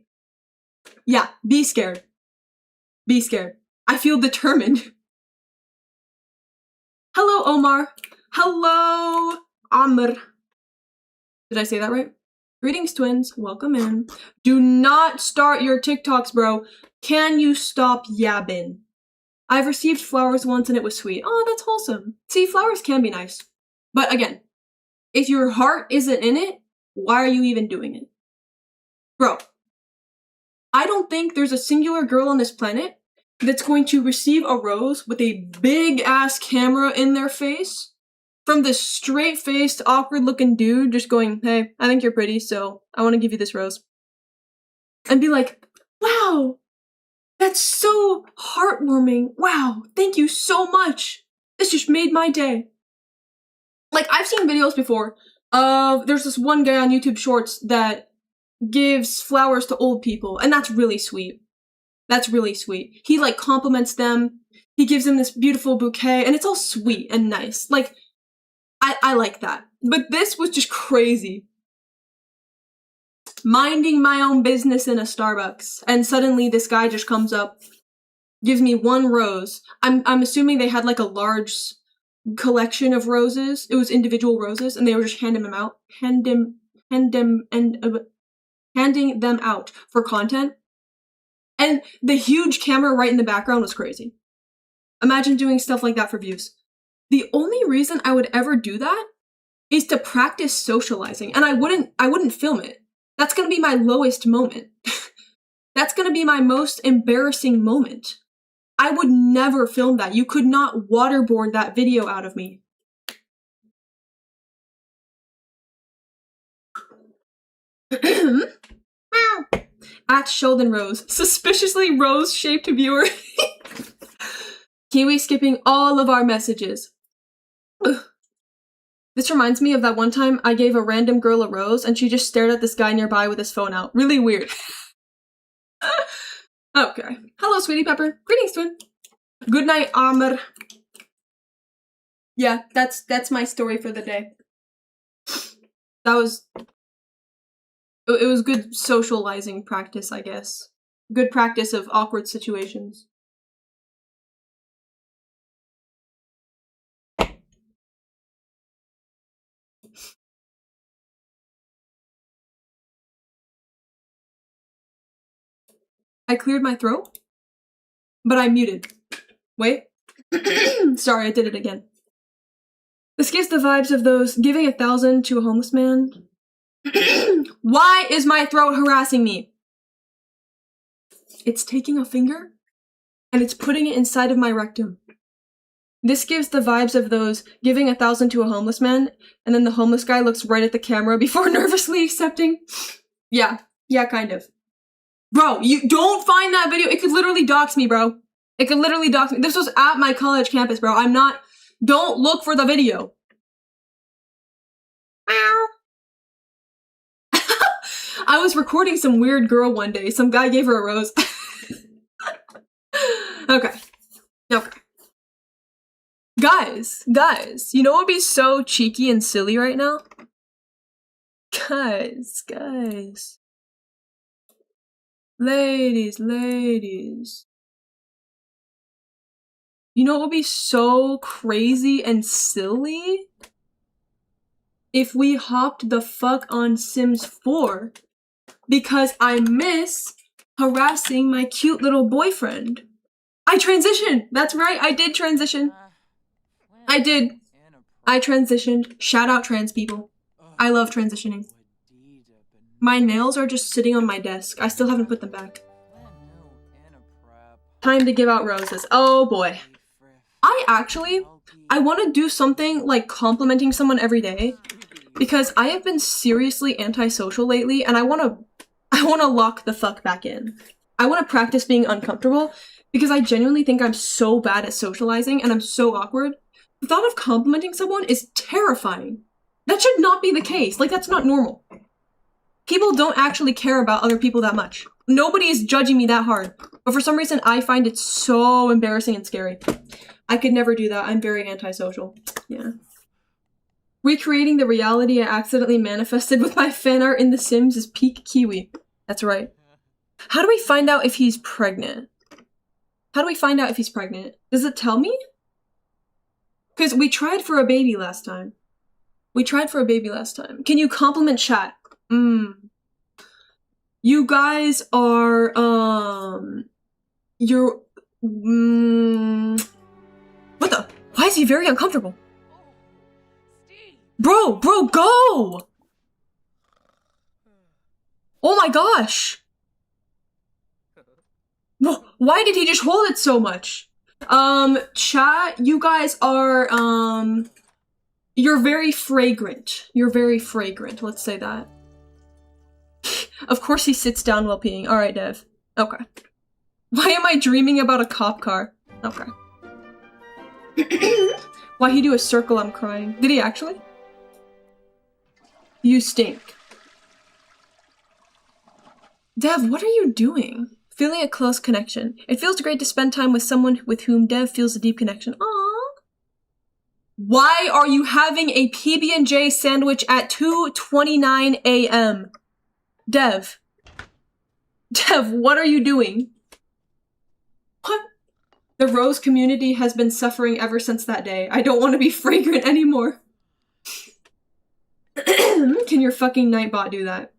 Yeah, be scared. Be scared. I feel determined. Hello, Omar. Hello, Amr. Did I say that right? Greetings, twins. Welcome in. Do not start your TikToks, bro. Can you stop yabbing? I've received flowers once and it was sweet. Oh, that's wholesome. See, flowers can be nice. But again, if your heart isn't in it, why are you even doing it? Bro, I don't think there's a singular girl on this planet that's going to receive a rose with a big-ass camera in their face from this straight-faced, awkward-looking dude just going, hey, I think you're pretty, so I want to give you this rose. And be like, wow, that's so heartwarming. Wow, thank you so much. This just made my day. Like, I've seen videos before of, there's this one guy on YouTube Shorts that gives flowers to old people, and that's really sweet. That's really sweet. He, like, compliments them, he gives them this beautiful bouquet, and it's all sweet and nice. Like, I like that. But this was just crazy. Minding my own business in a Starbucks, and suddenly this guy just comes up, gives me one rose. I'm assuming they had, like, a large collection of roses. It was individual roses, and they were just handing them out for content. And the huge camera right in the background was crazy. Imagine doing stuff like that for views. The only reason I would ever do that is to practice socializing, and I wouldn't film it. That's gonna be my lowest moment. That's gonna be my most embarrassing moment. I would never film that. You could not waterboard that video out of me. At Sheldon Rose. Suspiciously rose-shaped viewer. Kiwi skipping all of our messages. Ugh. This reminds me of that one time I gave a random girl a rose and she just stared at this guy nearby with his phone out. Really weird. Okay. Hello, Sweetie Pepper. Greetings, twin. Good night, Amr. Yeah, that's my story for the day. It was good socializing practice, I guess. Good practice of awkward situations. I cleared my throat, but I muted. Wait. Sorry, I did it again. This gives the vibes of those giving 1,000 to a homeless man. Why is my throat harassing me? It's taking a finger and it's putting it inside of my rectum. This gives the vibes of those giving 1,000 to a homeless man, and then the homeless guy looks right at the camera before nervously accepting. Yeah, kind of. Bro, you don't find that video. It could literally dox me, bro. It could literally dox me. This was at my college campus, bro. Don't look for the video. I was recording some weird girl one day. Some guy gave her a rose. Okay. Guys, you know what would be so cheeky and silly right now? Guys. Ladies. You know what would be so crazy and silly? If we hopped the fuck on Sims 4 because I miss harassing my cute little boyfriend. I transitioned! That's right, I did transition. I transitioned. Shout out trans people. I love transitioning. My nails are just sitting on my desk. I still haven't put them back. Time to give out roses. Oh boy. I want to do something like complimenting someone every day, because I have been seriously antisocial lately, and I want to lock the fuck back in. I want to practice being uncomfortable, because I genuinely think I'm so bad at socializing and I'm so awkward. The thought of complimenting someone is terrifying. That should not be the case. Like, that's not normal. People don't actually care about other people that much. Nobody is judging me that hard. But for some reason, I find it so embarrassing and scary. I could never do that. I'm very antisocial. Yeah. Recreating the reality I accidentally manifested with my fan art in The Sims is peak Kiwi. That's right. How do we find out if he's pregnant? Does it tell me? Because we tried for a baby last time. Can you compliment chat? You guys are, what the? Why is he very uncomfortable? Bro, go! Oh my gosh! Why did he just hold it so much? Chat, you guys are, you're very fragrant. Let's say that. Of course he sits down while peeing. Alright, Dev. Okay. Why am I dreaming about a cop car? Okay. Why he do a circle, I'm crying. Did he actually? You stink. Dev, what are you doing? Feeling a close connection. It feels great to spend time with someone with whom Dev feels a deep connection. Aww. Why are you having a PB&J sandwich at 2:29 a.m.? Dev, what are you doing? What? The rose community has been suffering ever since that day. I don't want to be fragrant anymore. Can your fucking Nightbot do that?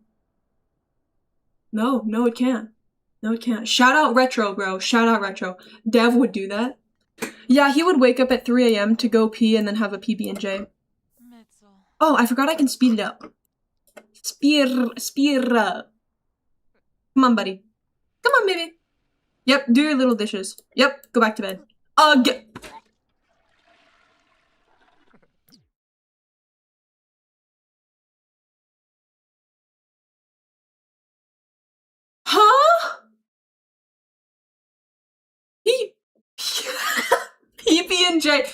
No, it can't. Shout out Retro, bro. Shout out Retro. Dev would do that. Yeah, he would wake up at 3 a.m. to go pee and then have a PB&J. Oh, I forgot I can speed it up. Speed up. Come on, buddy. Come on, baby. Yep, do your little dishes. Yep, go back to bed. Huh? PB&J.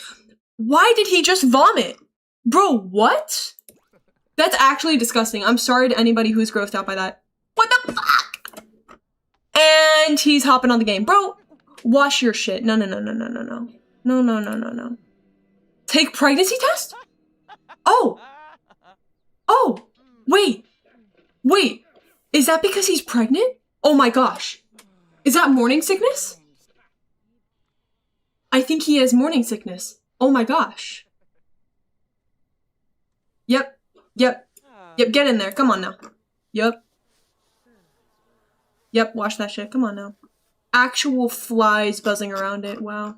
Why did he just vomit? Bro, what? That's actually disgusting. I'm sorry to anybody who's grossed out by that. What the fuck? And he's hopping on the game. Bro, wash your shit. No. Take pregnancy test? Oh. Wait! Wait! Is that because he's pregnant? Oh my gosh. Is that morning sickness? I think he has morning sickness. Oh my gosh. Yep. Yep. Yep, get in there. Come on now. Yep. Yep, watch that shit. Come on now. Actual flies buzzing around it. Wow.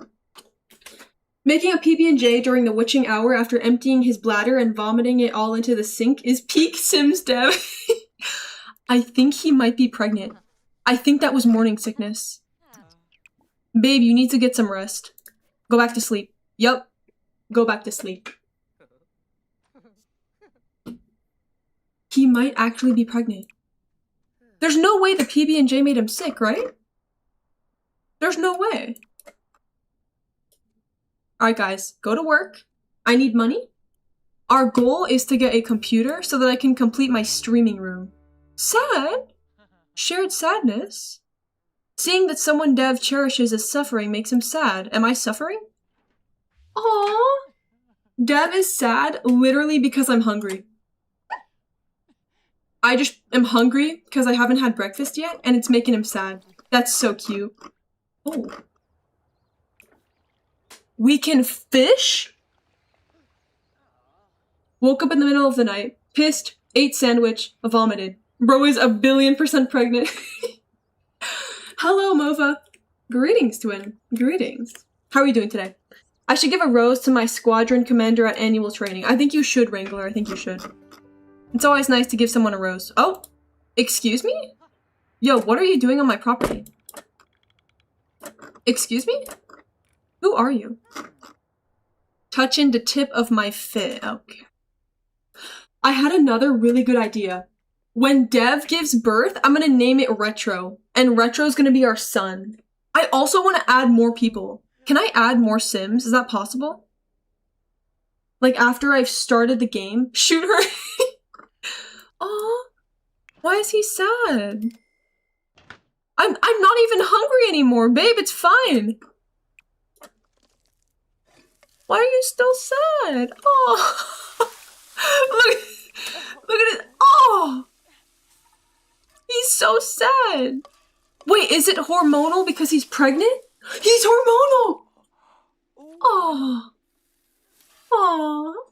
Making a PB&J during the witching hour after emptying his bladder and vomiting it all into the sink is peak Sims dev. I think he might be pregnant. I think that was morning sickness. Babe, you need to get some rest. Go back to sleep. Yup. Go back to sleep. He might actually be pregnant. There's no way the PB&J made him sick, right? There's no way. Alright guys, go to work. I need money. Our goal is to get a computer so that I can complete my streaming room. Sad? Shared sadness? Seeing that someone Dev cherishes is suffering makes him sad. Am I suffering? Aww. Dev is sad literally because I'm hungry. I just am hungry because I haven't had breakfast yet and it's making him sad. That's so cute. Oh. We can fish? Woke up in the middle of the night, pissed, ate sandwich, vomited. Bro is 1,000,000,000% pregnant. Hello, Mova. Greetings, twin. Greetings. How are you doing today? I should give a rose to my squadron commander at annual training. I think you should, Wrangler. I think you should. It's always nice to give someone a rose. Oh, excuse me? Yo, what are you doing on my property? Excuse me? Who are you? Touching the tip of my fit. Okay. I had another really good idea. When Dev gives birth, I'm gonna name it Retro. And Retro's gonna be our son. I also want to add more people. Can I add more Sims? Is that possible? Like after I've started the game? Shoot her! Aw. Why is he sad? I'm not even hungry anymore, babe. It's fine. Why are you still sad? Oh, look at it. Oh, he's so sad. Wait, is it hormonal because he's pregnant? He's hormonal. Oh, oh,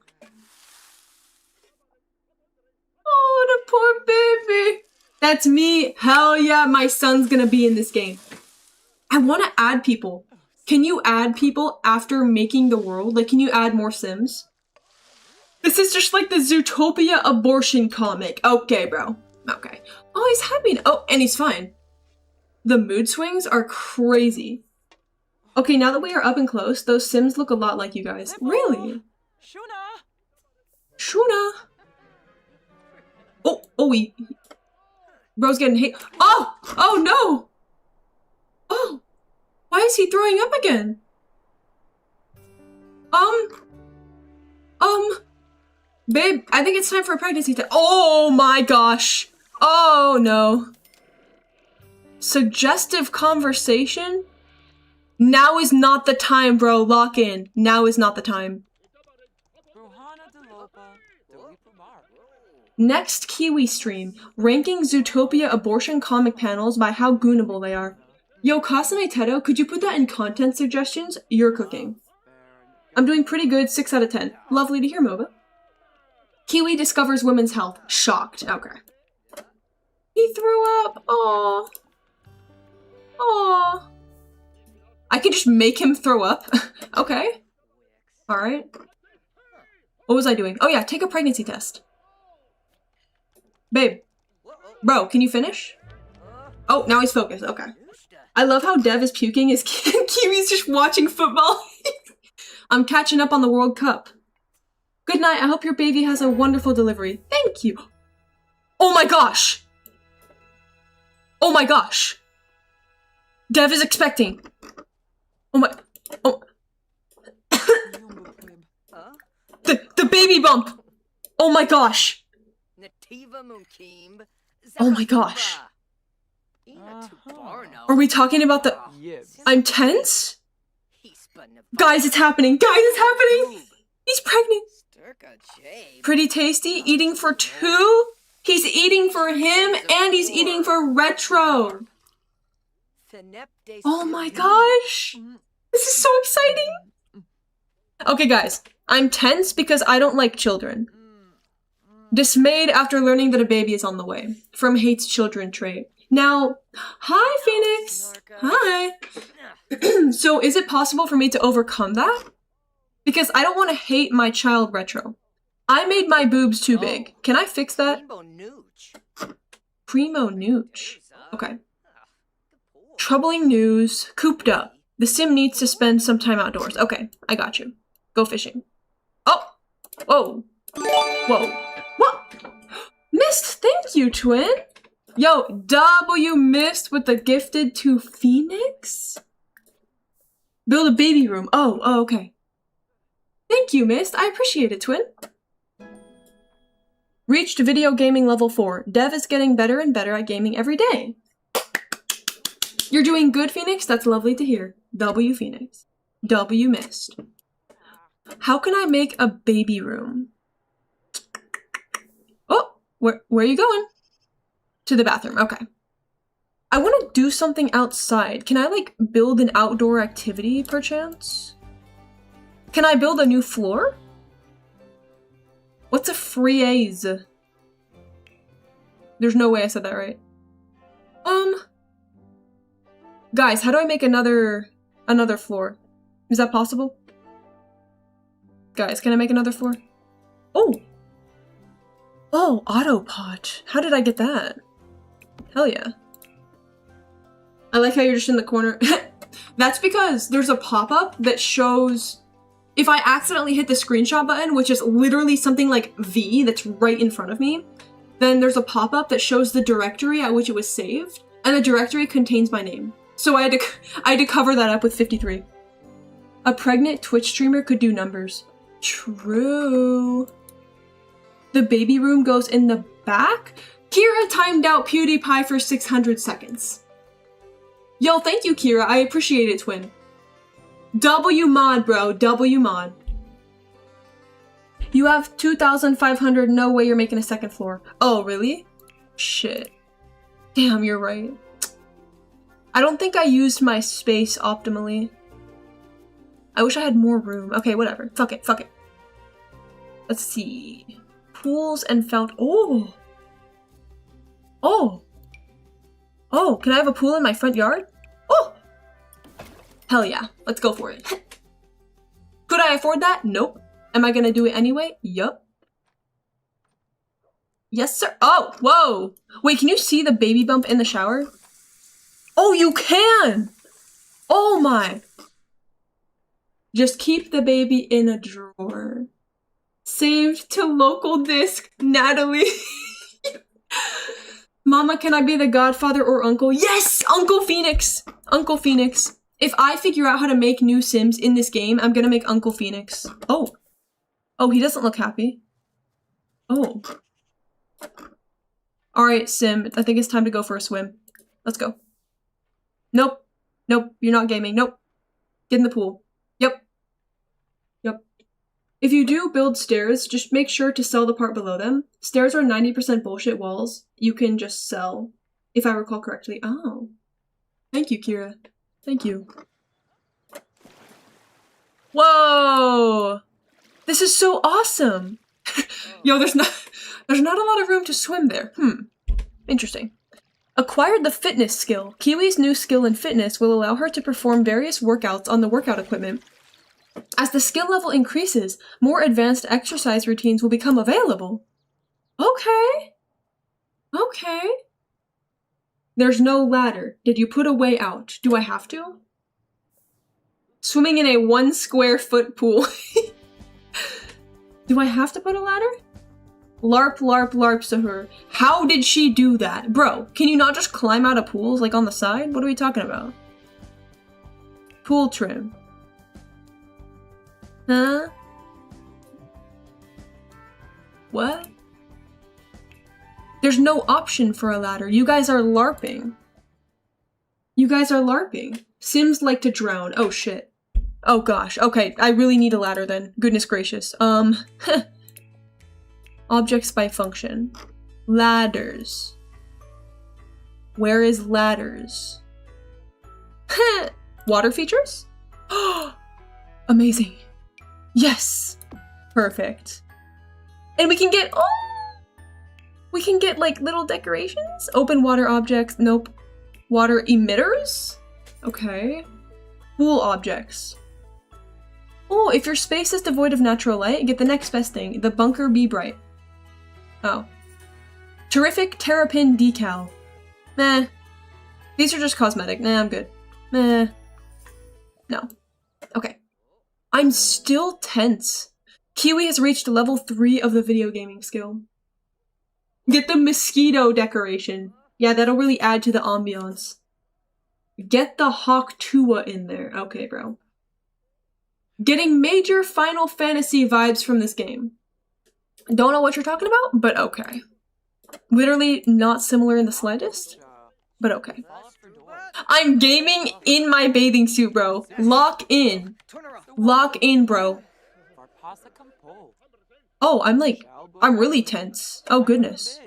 oh, the poor baby. That's me. Hell yeah, my son's gonna be in this game. I want to add people. Can you add people after making the world? Like, can you add more Sims? This is just like the Zootopia abortion comic. Okay, bro. Okay. Oh, he's happy. Oh, and he's fine. The mood swings are crazy. Okay, now that we are up and close, those Sims look a lot like you guys. Really? Shuna. Oh, bro's getting hit. Oh no. Oh. Why is he throwing up again? Babe, I think it's time for a pregnancy test. Oh my gosh. Oh no. Suggestive conversation? Now is not the time, bro. Lock in. Now is not the time. Next Kiwi stream. Ranking Zootopia abortion comic panels by how goonable they are. Yo, Kasane Tedo, could you put that in content suggestions? You're cooking. I'm doing pretty good, 6 out of 10. Lovely to hear, Mova. Kiwi discovers women's health. Shocked. Okay. He threw up. Aww. Aww. I can just make him throw up. Okay. Alright. What was I doing? Oh yeah, take a pregnancy test. Babe. Bro, can you finish? Oh, now he's focused. Okay. I love how Dev is puking as Kiwi's just watching football. I'm catching up on the World Cup. Good night. I hope your baby has a wonderful delivery. Thank you. Oh my gosh. Oh my gosh. Dev is expecting. Oh my. Oh. The baby bump. Oh my gosh. Oh my gosh. Are we talking about the... I'm tense? Guys, it's happening. Guys, it's happening. He's pregnant. Pretty tasty. Eating for 2? He's eating for him and he's eating for Retro. Oh my gosh. This is so exciting. Okay, guys. I'm tense because I don't like children. Dismayed after learning that a baby is on the way. From hates children trait. Now, hi, Phoenix. Hi. So, is it possible for me to overcome that? Because I don't want to hate my child Retro. I made my boobs too big. Can I fix that? Primo Nooch. Okay. Troubling news. Cooped up. The sim needs to spend some time outdoors. Okay, I got you. Go fishing. Oh! Whoa. Whoa. What? Missed, thank you, twin. Yo, W missed with the gifted to Phoenix? Build a baby room. Oh, okay. Thank you, Mist. I appreciate it, twin. Reached video gaming level 4. Dev is getting better and better at gaming every day. You're doing good, Phoenix? That's lovely to hear. W Phoenix. W Mist. How can I make a baby room? Oh, where are you going? To the bathroom, okay. I want to do something outside. Can I, like, build an outdoor activity, perchance? Can I build a new floor? What's a frieze? There's no way I said that right. Guys, how do I make another floor? Is that possible? Guys, can I make another floor? Oh! Oh, autopot. How did I get that? Hell yeah. I like how you're just in the corner. That's because there's a pop-up that shows if I accidentally hit the screenshot button, which is literally something like V that's right in front of me, then there's a pop-up that shows the directory at which it was saved, and the directory contains my name. So I had to cover that up with 53. A pregnant Twitch streamer could do numbers. True. The baby room goes in the back? Kira timed out PewDiePie for 600 seconds. Yo, thank you, Kira. I appreciate it, twin. W mod, bro. W mod. You have 2,500. No way you're making a second floor. Oh, really? Shit. Damn, you're right. I don't think I used my space optimally. I wish I had more room. Okay, whatever. Fuck it. Fuck it. Let's see. Pools and felt. Oh! Oh! Oh, can I have a pool in my front yard? Oh! Hell yeah. Let's go for it. Could I afford that? Nope. Am I gonna do it anyway? Yup. Yes, sir. Oh, whoa! Wait, can you see the baby bump in the shower? Oh, you can! Oh my! Just keep the baby in a drawer. Saved to local disk, Natalie. Mama, can I be the godfather or uncle? Yes! Uncle Phoenix! Uncle Phoenix. If I figure out how to make new Sims in this game, I'm gonna make Uncle Phoenix. Oh. Oh, he doesn't look happy. Oh. Alright, Sim. I think it's time to go for a swim. Let's go. Nope. Nope. You're not gaming. Nope. Get in the pool. Yep. Yep. If you do build stairs, just make sure to sell the part below them. Stairs are 90% bullshit walls. You can just sell, if I recall correctly. Oh. Thank you, Kira. Thank you. Whoa! This is so awesome! Yo, there's not a lot of room to swim there. Interesting. Acquired the fitness skill. Kiwi's new skill in fitness will allow her to perform various workouts on the workout equipment. As the skill level increases, more advanced exercise routines will become available. Okay. Okay. There's no ladder. Did you put a way out? Do I have to? Swimming in a 1 square foot pool. Do I have to put a ladder? LARP, LARP, LARP, Sahur. How did she do that? Bro, can you not just climb out of pools, like on the side? What are we talking about? Pool trim. Huh? What? There's no option for a ladder. You guys are LARPing. You guys are LARPing. Sims like to drown. Oh shit. Oh gosh. Okay, I really need a ladder then. Goodness gracious. Objects by function. Ladders. Where is ladders? Water features? Amazing. Yes. Perfect. And we can get, we can get like little decorations. Open water objects. Nope. Water emitters? Okay. Pool objects. Oh, if your space is devoid of natural light, get the next best thing. The bunker be bright. Oh. Terrific terrapin decal. Meh. These are just cosmetic. Nah, I'm good. Meh. No. Okay. I'm still tense. Kiwi has reached level 3 of the video gaming skill. Get the mosquito decoration. Yeah, that'll really add to the ambiance. Get the Hawk Tua in there. Okay, bro. Getting major Final Fantasy vibes from this game. Don't know what you're talking about, but okay. Literally not similar in the slightest, but okay. I'm gaming in my bathing suit, bro. Lock in. Lock in, bro. Oh, I'm really tense. Oh, goodness.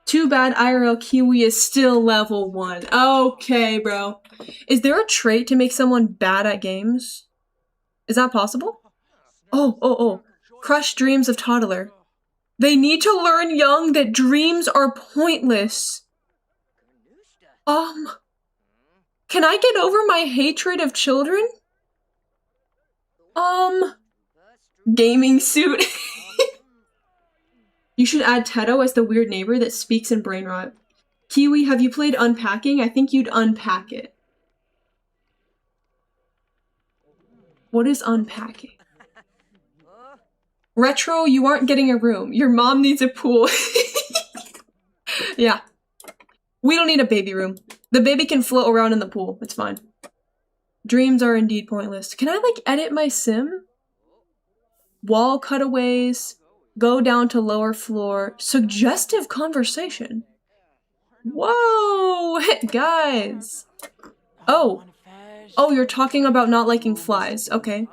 Too bad IRL Kiwi is still level 1. Okay, bro. Is there a trait to make someone bad at games? Is that possible? Oh. Crush dreams of toddler. They need to learn young that dreams are pointless. Can I get over my hatred of children? Gaming suit. You should add Teto as the weird neighbor that speaks in brain rot. Kiwi, have you played Unpacking? I think you'd unpack it. What is unpacking? Retro, you aren't getting a room. Your mom needs a pool. Yeah. We don't need a baby room. The baby can float around in the pool. It's fine. Dreams are indeed pointless. Can I, like, edit my sim? Wall cutaways. Go down to lower floor. Suggestive conversation. Whoa! Guys. Oh, you're talking about not liking flies. Okay.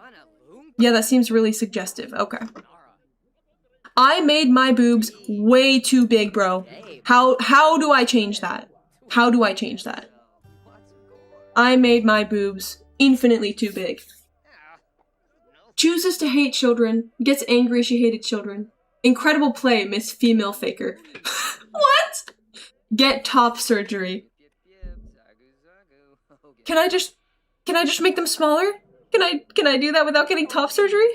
Yeah, that seems really suggestive. Okay. I made my boobs way too big, bro. How do I change that? How do I change that? I made my boobs infinitely too big. Chooses to hate children. Gets angry she hated children. Incredible play, Miss Female Faker. What? Get top surgery. Can I just make them smaller? Can I do that without getting top surgery?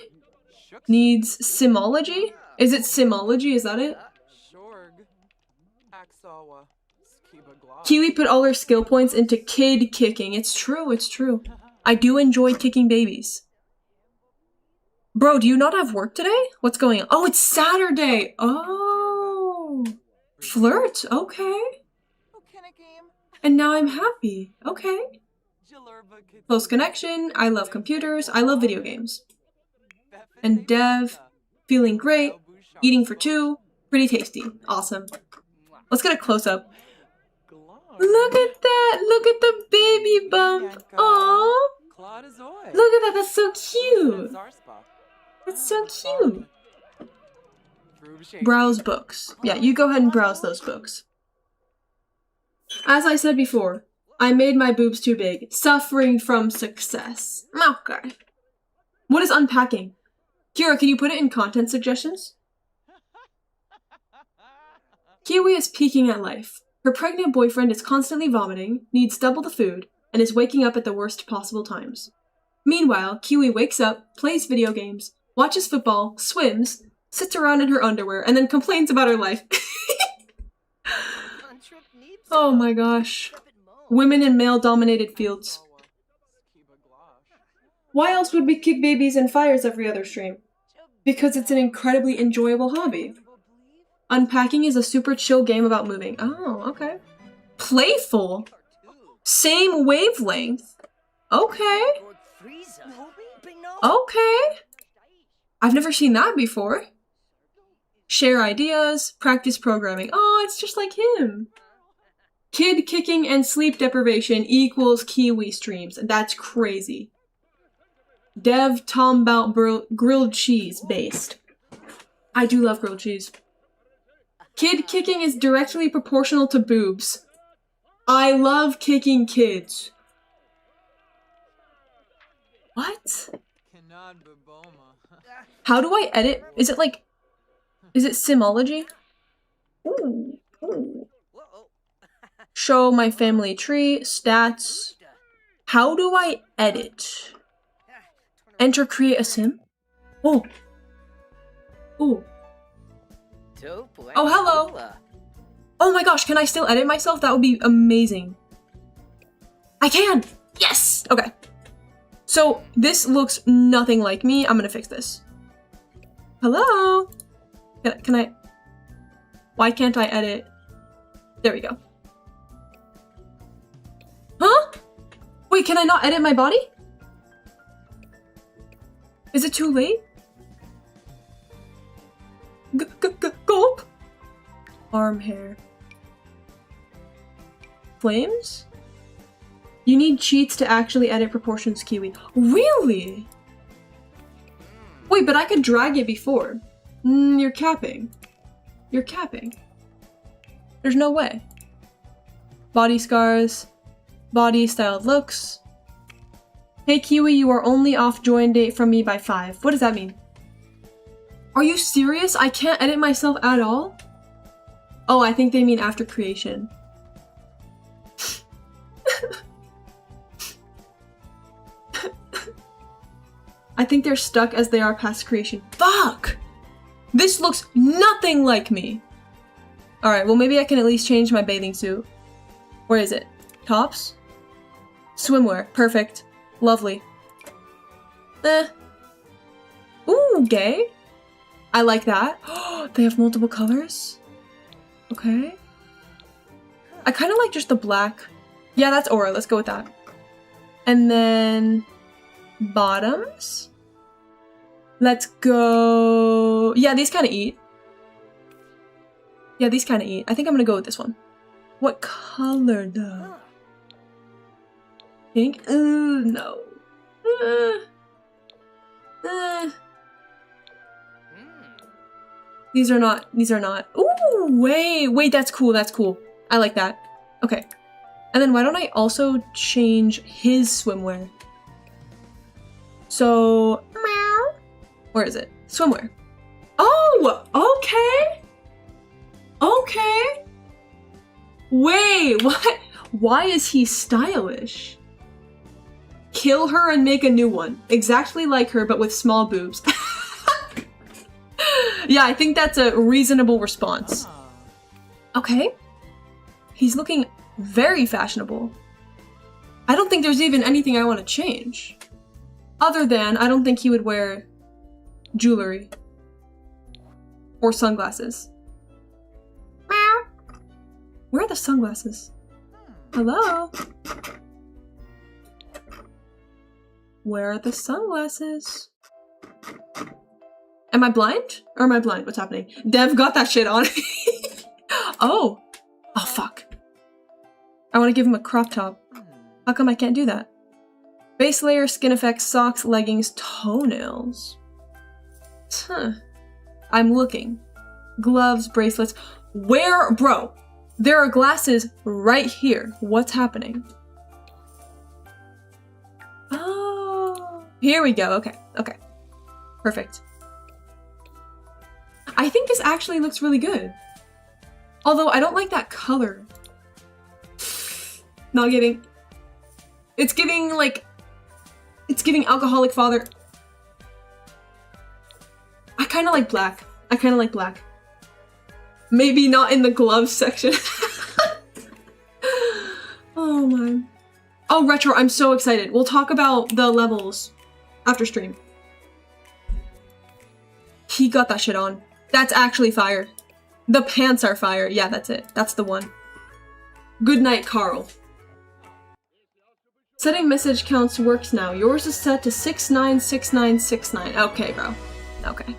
Needs simology? Is it simology? Is that it? Kiwi put all her skill points into kid kicking. It's true, it's true. I do enjoy kicking babies. Bro, do you not have work today? What's going on? Oh, it's Saturday! Oh! Flirt? Okay. And now I'm happy. Okay. Close connection. I love computers. I love video games. And Dev. Feeling great. Eating for 2. Pretty tasty. Awesome. Let's get a close-up. Look at that! Look at the baby bump! Aww! Look at that! That's so cute! That's so cute! Browse books. Yeah, you go ahead and browse those books. As I said before, I made my boobs too big. Suffering from success. Okay. What is unpacking? Kira, can you put it in content suggestions? Kiwi is peeking at life. Her pregnant boyfriend is constantly vomiting, needs double the food, and is waking up at the worst possible times. Meanwhile, Kiwi wakes up, plays video games, watches football, swims, sits around in her underwear, and then complains about her life. Oh my gosh. Women in male-dominated fields. Why else would we kick babies in fires every other stream? Because it's an incredibly enjoyable hobby. Unpacking is a super chill game about moving. Oh, okay. Playful? Same wavelength? Okay. Okay. I've never seen that before. Share ideas, practice programming. Oh, it's just like him. Kid kicking and sleep deprivation equals Kiwi streams. That's crazy. Dev Tom Bout grilled cheese based. I do love grilled cheese. Kid kicking is directly proportional to boobs. I love kicking kids. What? How do I edit? Is it like... Is it Simology? Ooh, ooh. Show my family tree, stats. How do I edit? Enter create a sim? Oh. Ooh. Oh, hello. Oh my gosh, can I still edit myself? That would be amazing. I can! Yes! Okay. So, this looks nothing like me. I'm gonna fix this. Hello? Can I... Why can't I edit? There we go. Huh? Wait, can I not edit my body? Is it too late? Gulp? Arm hair. Flames? You need cheats to actually edit proportions, Kiwi. Really? Wait, but I could drag it before. You're capping. You're capping. There's no way. Body scars. Body styled looks. Hey Kiwi, you are only off join date from me by 5. What does that mean? Are you serious? I can't edit myself at all? Oh, I think they mean after creation. I think they're stuck as they are past creation. Fuck! This looks nothing like me! Alright, well maybe I can at least change my bathing suit. Where is it? Tops? Swimwear. Perfect. Lovely. Ooh, gay? I like that. They have multiple colors? Okay. I kind of like just the black. Yeah, that's aura. Let's go with that. And then... bottoms? Let's go... Yeah, these kind of eat. Yeah, these kind of eat. I think I'm gonna go with this one. What color, though? Pink? No. These are not. Ooh, wait, that's cool. I like that. Okay. And then why don't I also change his swimwear? So, meow. Where is it? Swimwear. Oh, okay. Okay. Wait, what? Why is he stylish? Kill her and make a new one. Exactly like her, but with small boobs. Yeah, I think that's a reasonable response. Okay. He's looking very fashionable. I don't think there's even anything I want to change. Other than, I don't think he would wear jewelry. Or sunglasses. Meow. Where are the sunglasses? Hello? Where are the sunglasses? Am I blind? Or am I blind? What's happening? Dev got that shit on. Oh. Oh, fuck. I want to give him a crop top. How come I can't do that? Base layer, skin effects, socks, leggings, toenails. Huh. I'm looking. Gloves, bracelets. Where? Bro, there are glasses right here. What's happening? Oh. Here we go. Okay. Okay. Perfect. I think this actually looks really good. Although I don't like that color. Not giving. It's giving like. It's giving alcoholic father. I kind of like black. Maybe not in the gloves section. Oh my. Oh, retro, I'm so excited. We'll talk about the levels after stream. He got that shit on. That's actually fire. The pants are fire. Yeah, that's it. That's the one. Good night, Carl. Setting message counts works now. Yours is set to 696969. Okay, bro. Okay.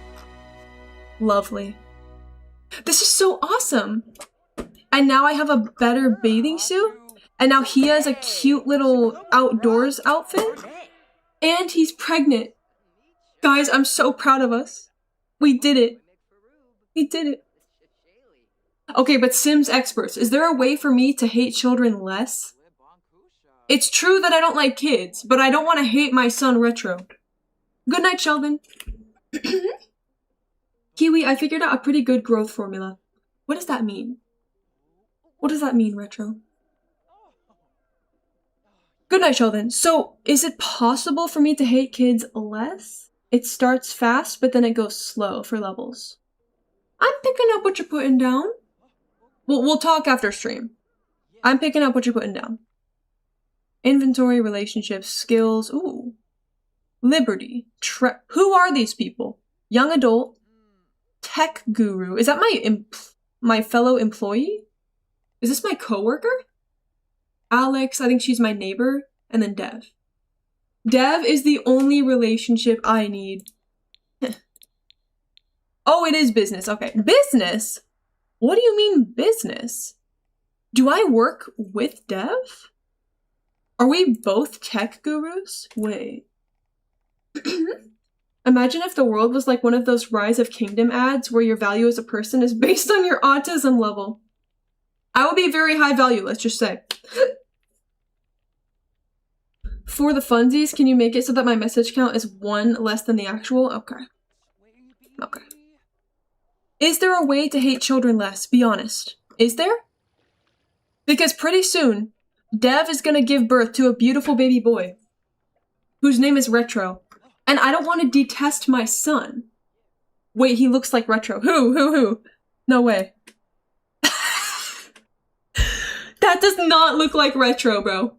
Lovely. This is so awesome. And now I have a better bathing suit. And now he has a cute little outdoors outfit. And he's pregnant. Guys, I'm so proud of us. We did it. We did it. Okay, but Sims experts, is there a way for me to hate children less? It's true that I don't like kids, but I don't want to hate my son Retro. Good night, Sheldon. Kiwi, I figured out a pretty good growth formula. What does that mean? What does that mean, Retro? Good night, Sheldon. So, is it possible for me to hate kids less? It starts fast, but then it goes slow for levels. I'm picking up what you're putting down. We'll talk after stream. I'm picking up what you're putting down. Inventory, relationships, skills, ooh. Liberty. Who are these people? Young adult. Tech guru. Is that my fellow employee? Is this my coworker? Alex, I think she's my neighbor. And then Dev. Dev is the only relationship I need. Oh, it is business. Okay. Business? What do you mean business? Do I work with Dev? Are we both tech gurus? Wait. Imagine if the world was like one of those Rise of Kingdom ads where your value as a person is based on your autism level. I would be very high value, let's just say. For the funsies, can you make it so that my message count is 1 less than the actual? Okay. Okay. Is there a way to hate children less? Be honest. Is there? Because pretty soon, Dev is gonna give birth to a beautiful baby boy whose name is Retro. And I don't want to detest my son. Wait, he looks like Retro. Who? No way. That does not look like Retro, bro.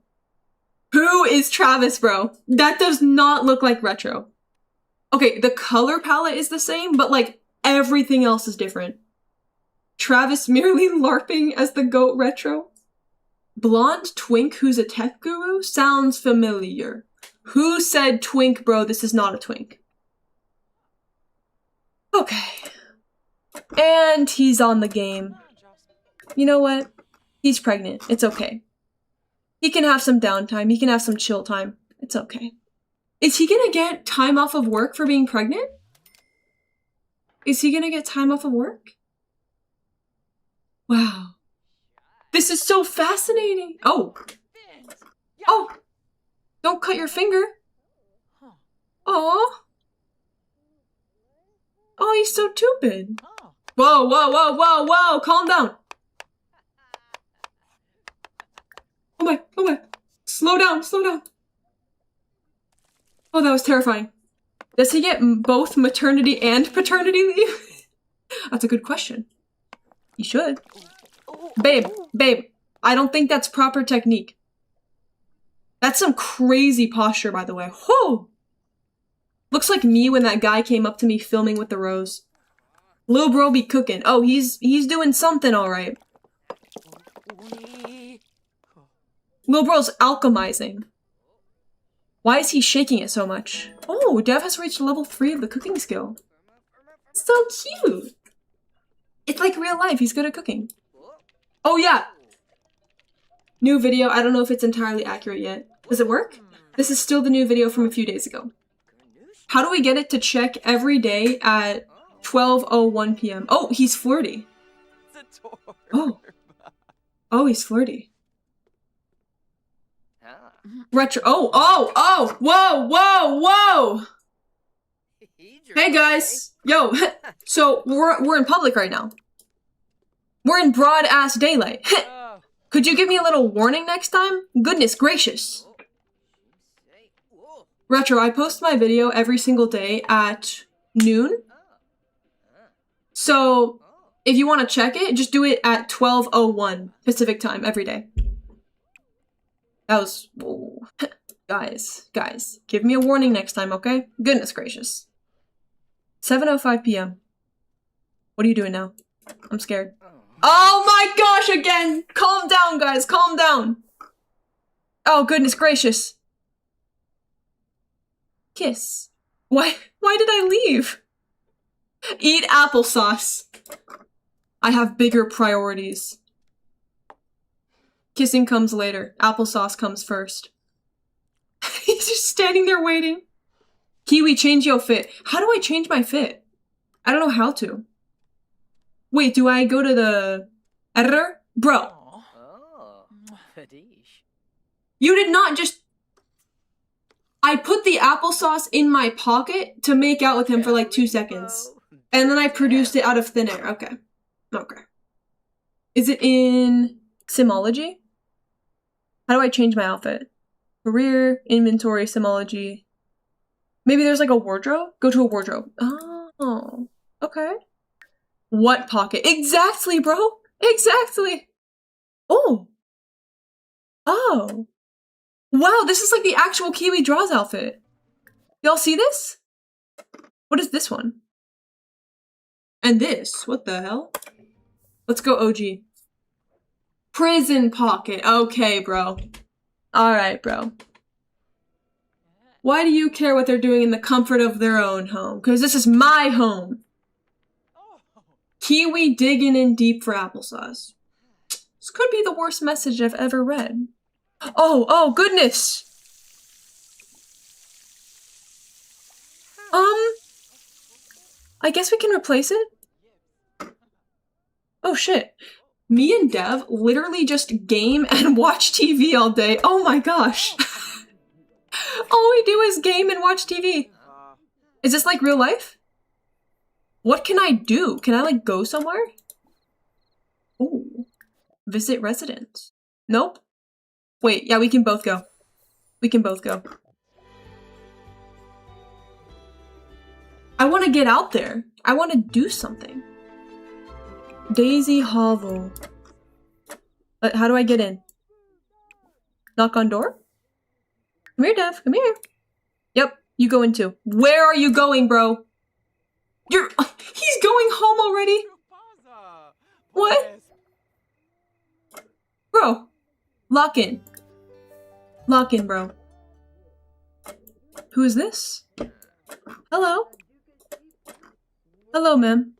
Who is Travis, bro? That does not look like Retro. Okay, the color palette is the same, but like everything else is different. Travis merely LARPing as the goat Retro. Blonde twink who's a tech guru? Sounds familiar. Who said twink, bro? This is not a twink. Okay. And he's on the game. You know what? He's pregnant. It's okay. He can have some downtime. He can have some chill time. It's okay. Is he gonna get time off of work for being pregnant? Is he gonna get time off of work? Wow. This is so fascinating. Oh. Oh. Don't cut your finger. Aw. Oh, he's so stupid. Whoa. Calm down. Oh my. Slow down. Oh, that was terrifying. Does he get both maternity and paternity leave? That's a good question. He should. Babe. I don't think that's proper technique. That's some crazy posture, by the way. Whoa! Looks like me when that guy came up to me filming with the rose. Lil bro be cooking. Oh, he's doing something alright. Lil bro's alchemizing. Why is he shaking it so much? Oh, Dev has reached level 3 of the cooking skill. So cute! It's like real life, he's good at cooking. Oh yeah! New video, I don't know if it's entirely accurate yet. Does it work? This is still the new video from a few days ago. How do we get it to check every day at 12:01 p.m.? Oh, he's flirty. Oh, he's flirty. Retro. Oh, whoa. Hey guys. Yo, so we're in public right now. We're in broad ass daylight. Could you give me a little warning next time? Goodness gracious. Retro, I post my video every single day at noon. So, if you want to check it, just do it at 12:01 Pacific time every day. That was... Whoa. Guys, give me a warning next time, okay? Goodness gracious. 7:05 p.m. What are you doing now? I'm scared. Oh my gosh, again! Calm down, guys, calm down! Oh, goodness gracious. Kiss. Why did I leave? Eat applesauce. I have bigger priorities. Kissing comes later. Applesauce comes first. He's just standing there waiting. Kiwi, change your fit. How do I change my fit? I don't know how to. Wait, do I go to the Editor? Bro. You did not just... I put the applesauce in my pocket to make out with him for like 2 seconds. And then I produced it out of thin air. Okay. Okay. Is it in Simology? How do I change my outfit? Career, inventory, Simology. Maybe there's like a wardrobe? Go to a wardrobe. Oh. Okay. What pocket? Exactly, bro! Exactly! Oh! Oh! Wow, this is like the actual Kiwi Draws outfit. Y'all see this? What is this one? And this? What the hell? Let's go OG. Prison pocket. Okay, bro. Alright, bro. Why do you care what they're doing in the comfort of their own home? Because this is my home. Kiwi digging in deep for applesauce. This could be the worst message I've ever read. Oh, goodness! I guess we can replace it? Oh shit. Me and Dev literally just game and watch TV all day. Oh my gosh. All we do is game and watch TV. Is this like real life? What can I do? Can I like go somewhere? Ooh. Visit residence. Nope. Wait, yeah, we can both go. We can both go. I want to get out there. I want to do something. Daisy Hovel. How do I get in? Knock on door? Come here, Dev. Come here. Yep, you go in too. Where are you going, bro? He's going home already? What? Bro, lock in. Lock in, bro. Who is this? Hello? Hello, ma'am.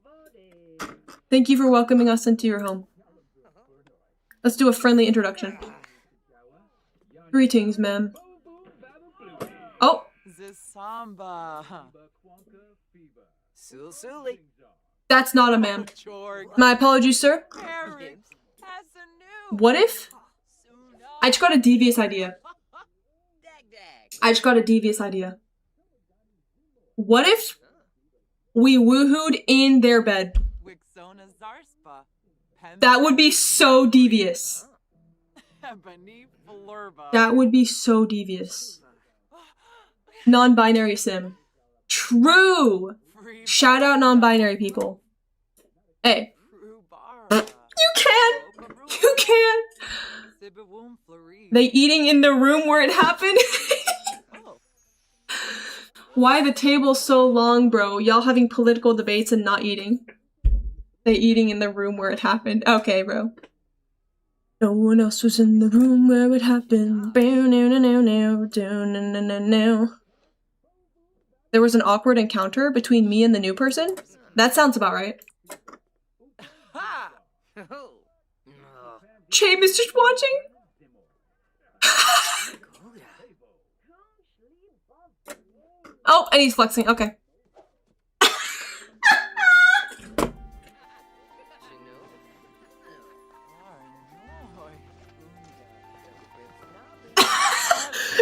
Thank you for welcoming us into your home. Let's do a friendly introduction. Greetings, ma'am. Oh! That's not a ma'am. My apologies, sir. What if? I just got a devious idea. What if we woohooed in their bed? That would be so devious. That would be so devious. Non-binary sim. True! Shout out non-binary people. Hey. You can! You can! They eating in the room where it happened? Why the table so long, bro? Y'all having political debates and not eating. They eating in the room where it happened. Okay, bro. No one else was in the room where it happened. There was an awkward encounter between me and the new person? That sounds about right. Chabe is just watching? Oh, and he's flexing. Okay.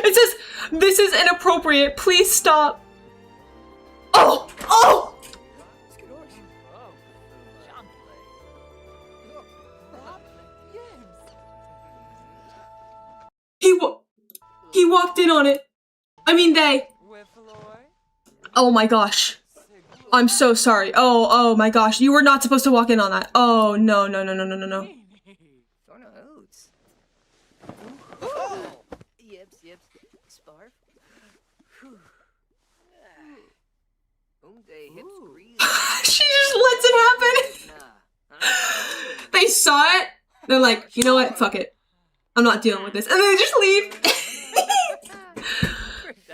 It says, "This is inappropriate. Please stop." Oh! Oh! He walked in on it. I mean, they. Oh my gosh. I'm so sorry. Oh my gosh. You were not supposed to walk in on that. Oh, no. She just lets it happen. They saw it. They're like, you know what? Fuck it. I'm not dealing with this. And then they just leave.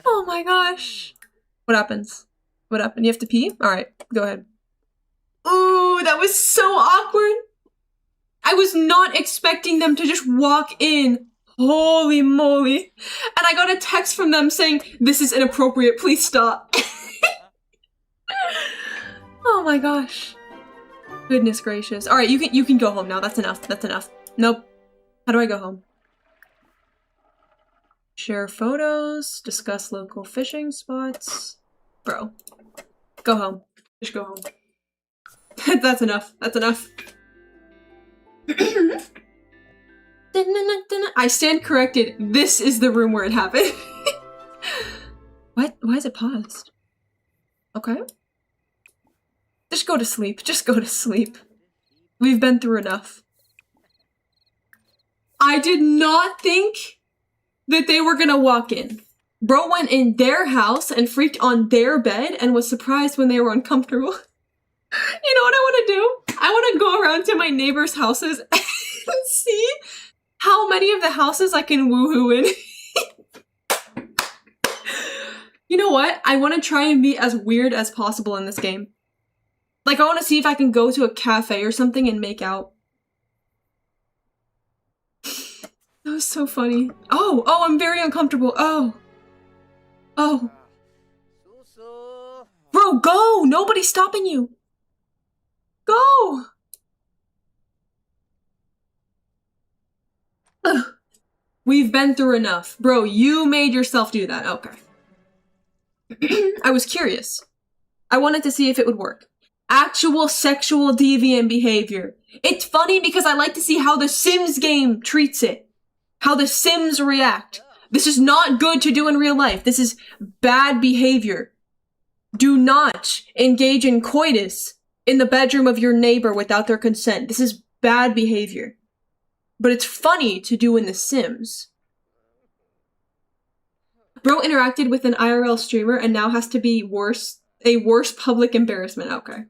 Oh my gosh. What happens? What happened? You have to pee? Alright, go ahead. Ooh, that was so awkward. I was not expecting them to just walk in. Holy moly. And I got a text from them saying, "This is inappropriate, please stop." Oh my gosh. Goodness gracious. All right, you can go home now. That's enough. That's enough. Nope. How do I go home? Share photos. Discuss local fishing spots. Bro, go home. Just go home. That's enough. That's enough. I stand corrected. This is the room where it happened. What? Why is it paused? Okay. Just go to sleep. Just go to sleep. We've been through enough. I did not think that they were gonna walk in. Bro went in their house and freaked on their bed and was surprised when they were uncomfortable. You know what I want to do? I want to go around to my neighbors' houses and see how many of the houses I can woohoo in. You know what? I want to try and be as weird as possible in this game. Like, I want to see if I can go to a cafe or something and make out. That was so funny. Oh, I'm very uncomfortable. Oh. Bro, go! Nobody's stopping you. Go! Ugh. We've been through enough. Bro, you made yourself do that. Okay. I was curious. I wanted to see if it would work. Actual sexual deviant behavior. It's funny because I like to see how the Sims game treats it. How the Sims react. This is not good to do in real life. This is bad behavior. Do not engage in coitus in the bedroom of your neighbor without their consent. This is bad behavior. But it's funny to do in The Sims. Bro interacted with an IRL streamer and now has to be a worse public embarrassment. Okay.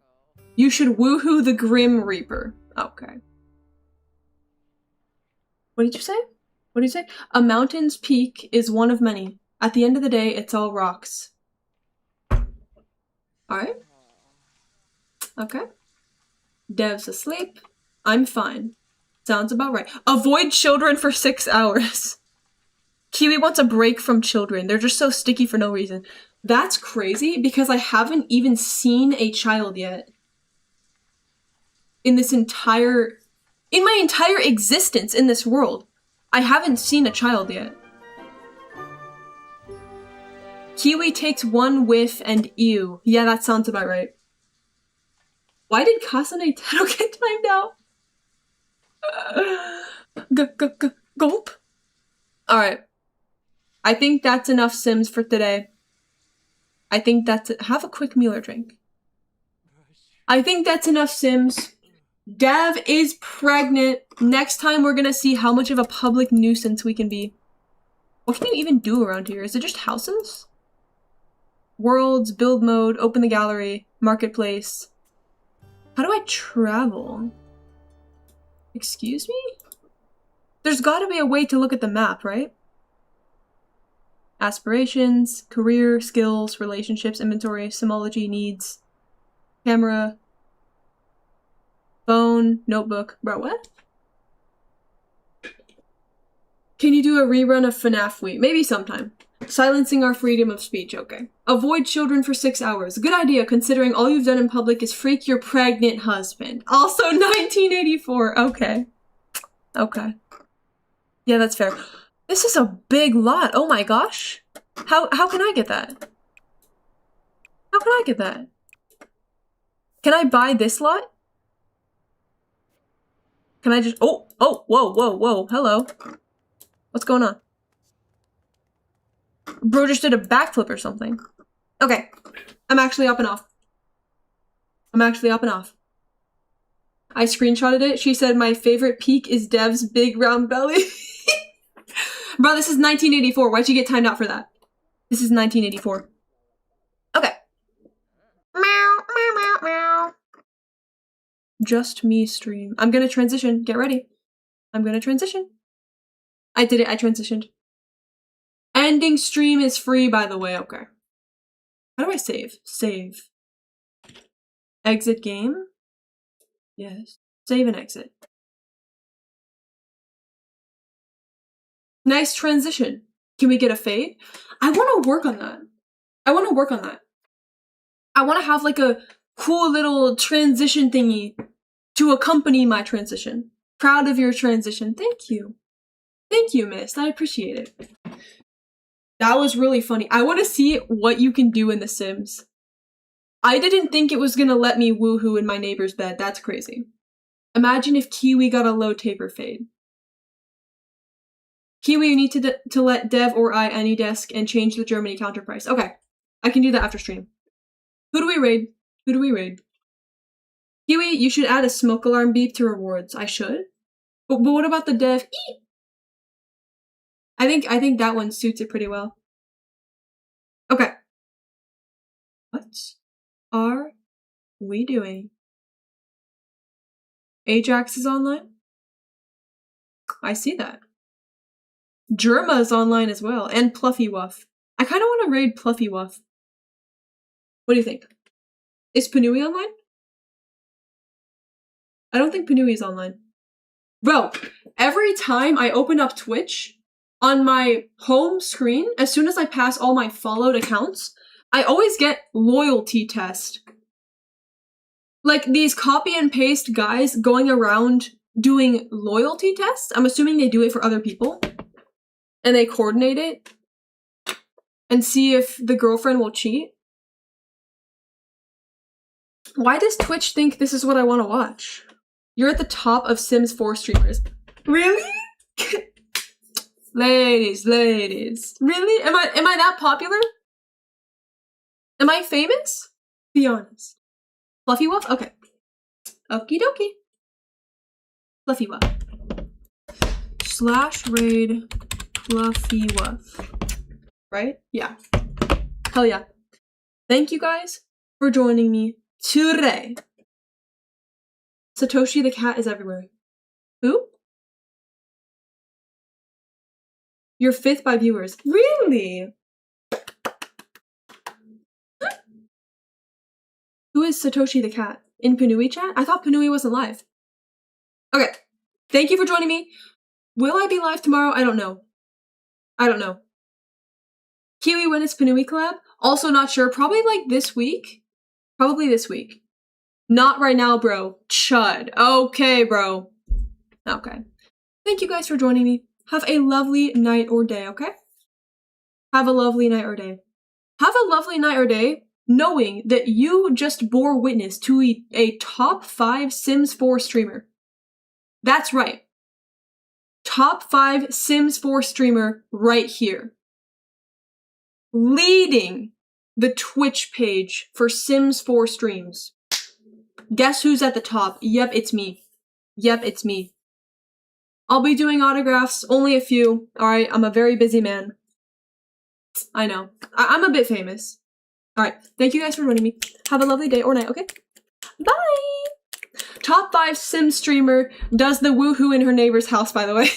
You should woohoo the Grim Reaper. Okay. What did you say? What did you say? A mountain's peak is one of many. At the end of the day, it's all rocks. Alright. Okay. Dev's asleep. I'm fine. Sounds about right. Avoid children for 6 hours. Kiwi wants a break from children. They're just so sticky for no reason. That's crazy because I haven't even seen a child yet. In my entire existence in this world, I haven't seen a child yet. Kiwi takes one whiff and ew. Yeah, that sounds about right. Why did Kasane Taro get timed out? Gulp. Alright. I think that's enough Sims for today. I think that's it. Have a quick meal or drink. I think that's enough Sims. Dev is pregnant. Next time we're gonna see how much of a public nuisance we can be. What can you even do around here? Is it just houses? Worlds, build mode, open the gallery, marketplace. How do I travel? Excuse me? There's gotta be a way to look at the map, right? Aspirations, career, skills, relationships, inventory, simology, needs, camera, phone, notebook. Bro, what? Can you do a rerun of FNAF Week? Maybe sometime. Silencing our freedom of speech, okay. Avoid children for 6 hours. Good idea, considering all you've done in public is freak your pregnant husband. Also 1984, okay. Okay. Yeah, that's fair. This is a big lot, oh my gosh. How can I get that? How can I get that? Can I buy this lot? Can I just, whoa, hello. What's going on? Bro just did a backflip or something. Okay, I'm actually up and off. I screenshotted it. She said my favorite peak is Dev's big round belly. Bro, this is 1984. Why'd you get timed out for that? This is 1984. Okay. Meow, meow, meow, meow. Just me stream. I'm gonna transition. Get ready. I'm gonna transition. I did it. I transitioned. Ending stream is free, by the way. Okay. How do I save? Save. Exit game? Yes. Save and exit. Nice transition. Can we get a fade? I want to work on that. I want to have like a cool little transition thingy to accompany my transition. Proud of your transition. Thank you. Thank you, Mist. I appreciate it. That was really funny. I want to see what you can do in The Sims. I didn't think it was gonna let me woohoo in my neighbor's bed. That's crazy. Imagine if Kiwi got a low taper fade. Kiwi, you need to let Dev or I any desk and change the Germany counter price. Okay. I can do that after stream. Who do we raid? Who do we raid? Kiwi, you should add a smoke alarm beep to rewards. I should? But what about the Dev? I think that one suits it pretty well. Okay. What are we doing? Ajax is online? I see that. Germa's online as well, and Pluffy Wuff. I kind of want to raid Pluffy Wuff. What do you think? Is Panui online? I don't think Panui is online. Bro, every time I open up Twitch, on my home screen, as soon as I pass all my followed accounts, I always get loyalty test. Like these copy and paste guys going around doing loyalty tests. I'm assuming they do it for other people. And they coordinate it and see if the girlfriend will cheat. Why does Twitch think this is what I want to watch? You're at the top of Sims 4 streamers. Really? Ladies. Really? Am I that popular? Am I famous? Be honest. Fluffy Wuff? Okay. Okie dokie. Fluffy Wuff. /raid Fluffy Wuff. Right? Yeah. Hell yeah. Thank you guys for joining me today. Satoshi the cat is everywhere. Who? You're 5th by viewers. Really? Who is Satoshi the cat? In Panui chat? I thought Panui wasn't live. Okay. Thank you for joining me. Will I be live tomorrow? I don't know. Kiwi, when is Panui collab? Also not sure. Probably like this week. Probably this week. Not right now, bro. Chud. Okay, bro. Okay. Thank you guys for joining me. Have a lovely night or day, okay? Have a lovely night or day. Have a lovely night or day knowing that you just bore witness to a top 5 Sims 4 streamer. That's right. Top 5 Sims 4 streamer right here. Leading the Twitch page for Sims 4 streams. Guess who's at the top? Yep, it's me. Yep, it's me. I'll be doing autographs, only a few. Alright, I'm a very busy man. I know. I'm a bit famous. Alright, thank you guys for joining me. Have a lovely day or night, okay? Bye! Top 5 Sim streamer does the woohoo in her neighbor's house, by the way.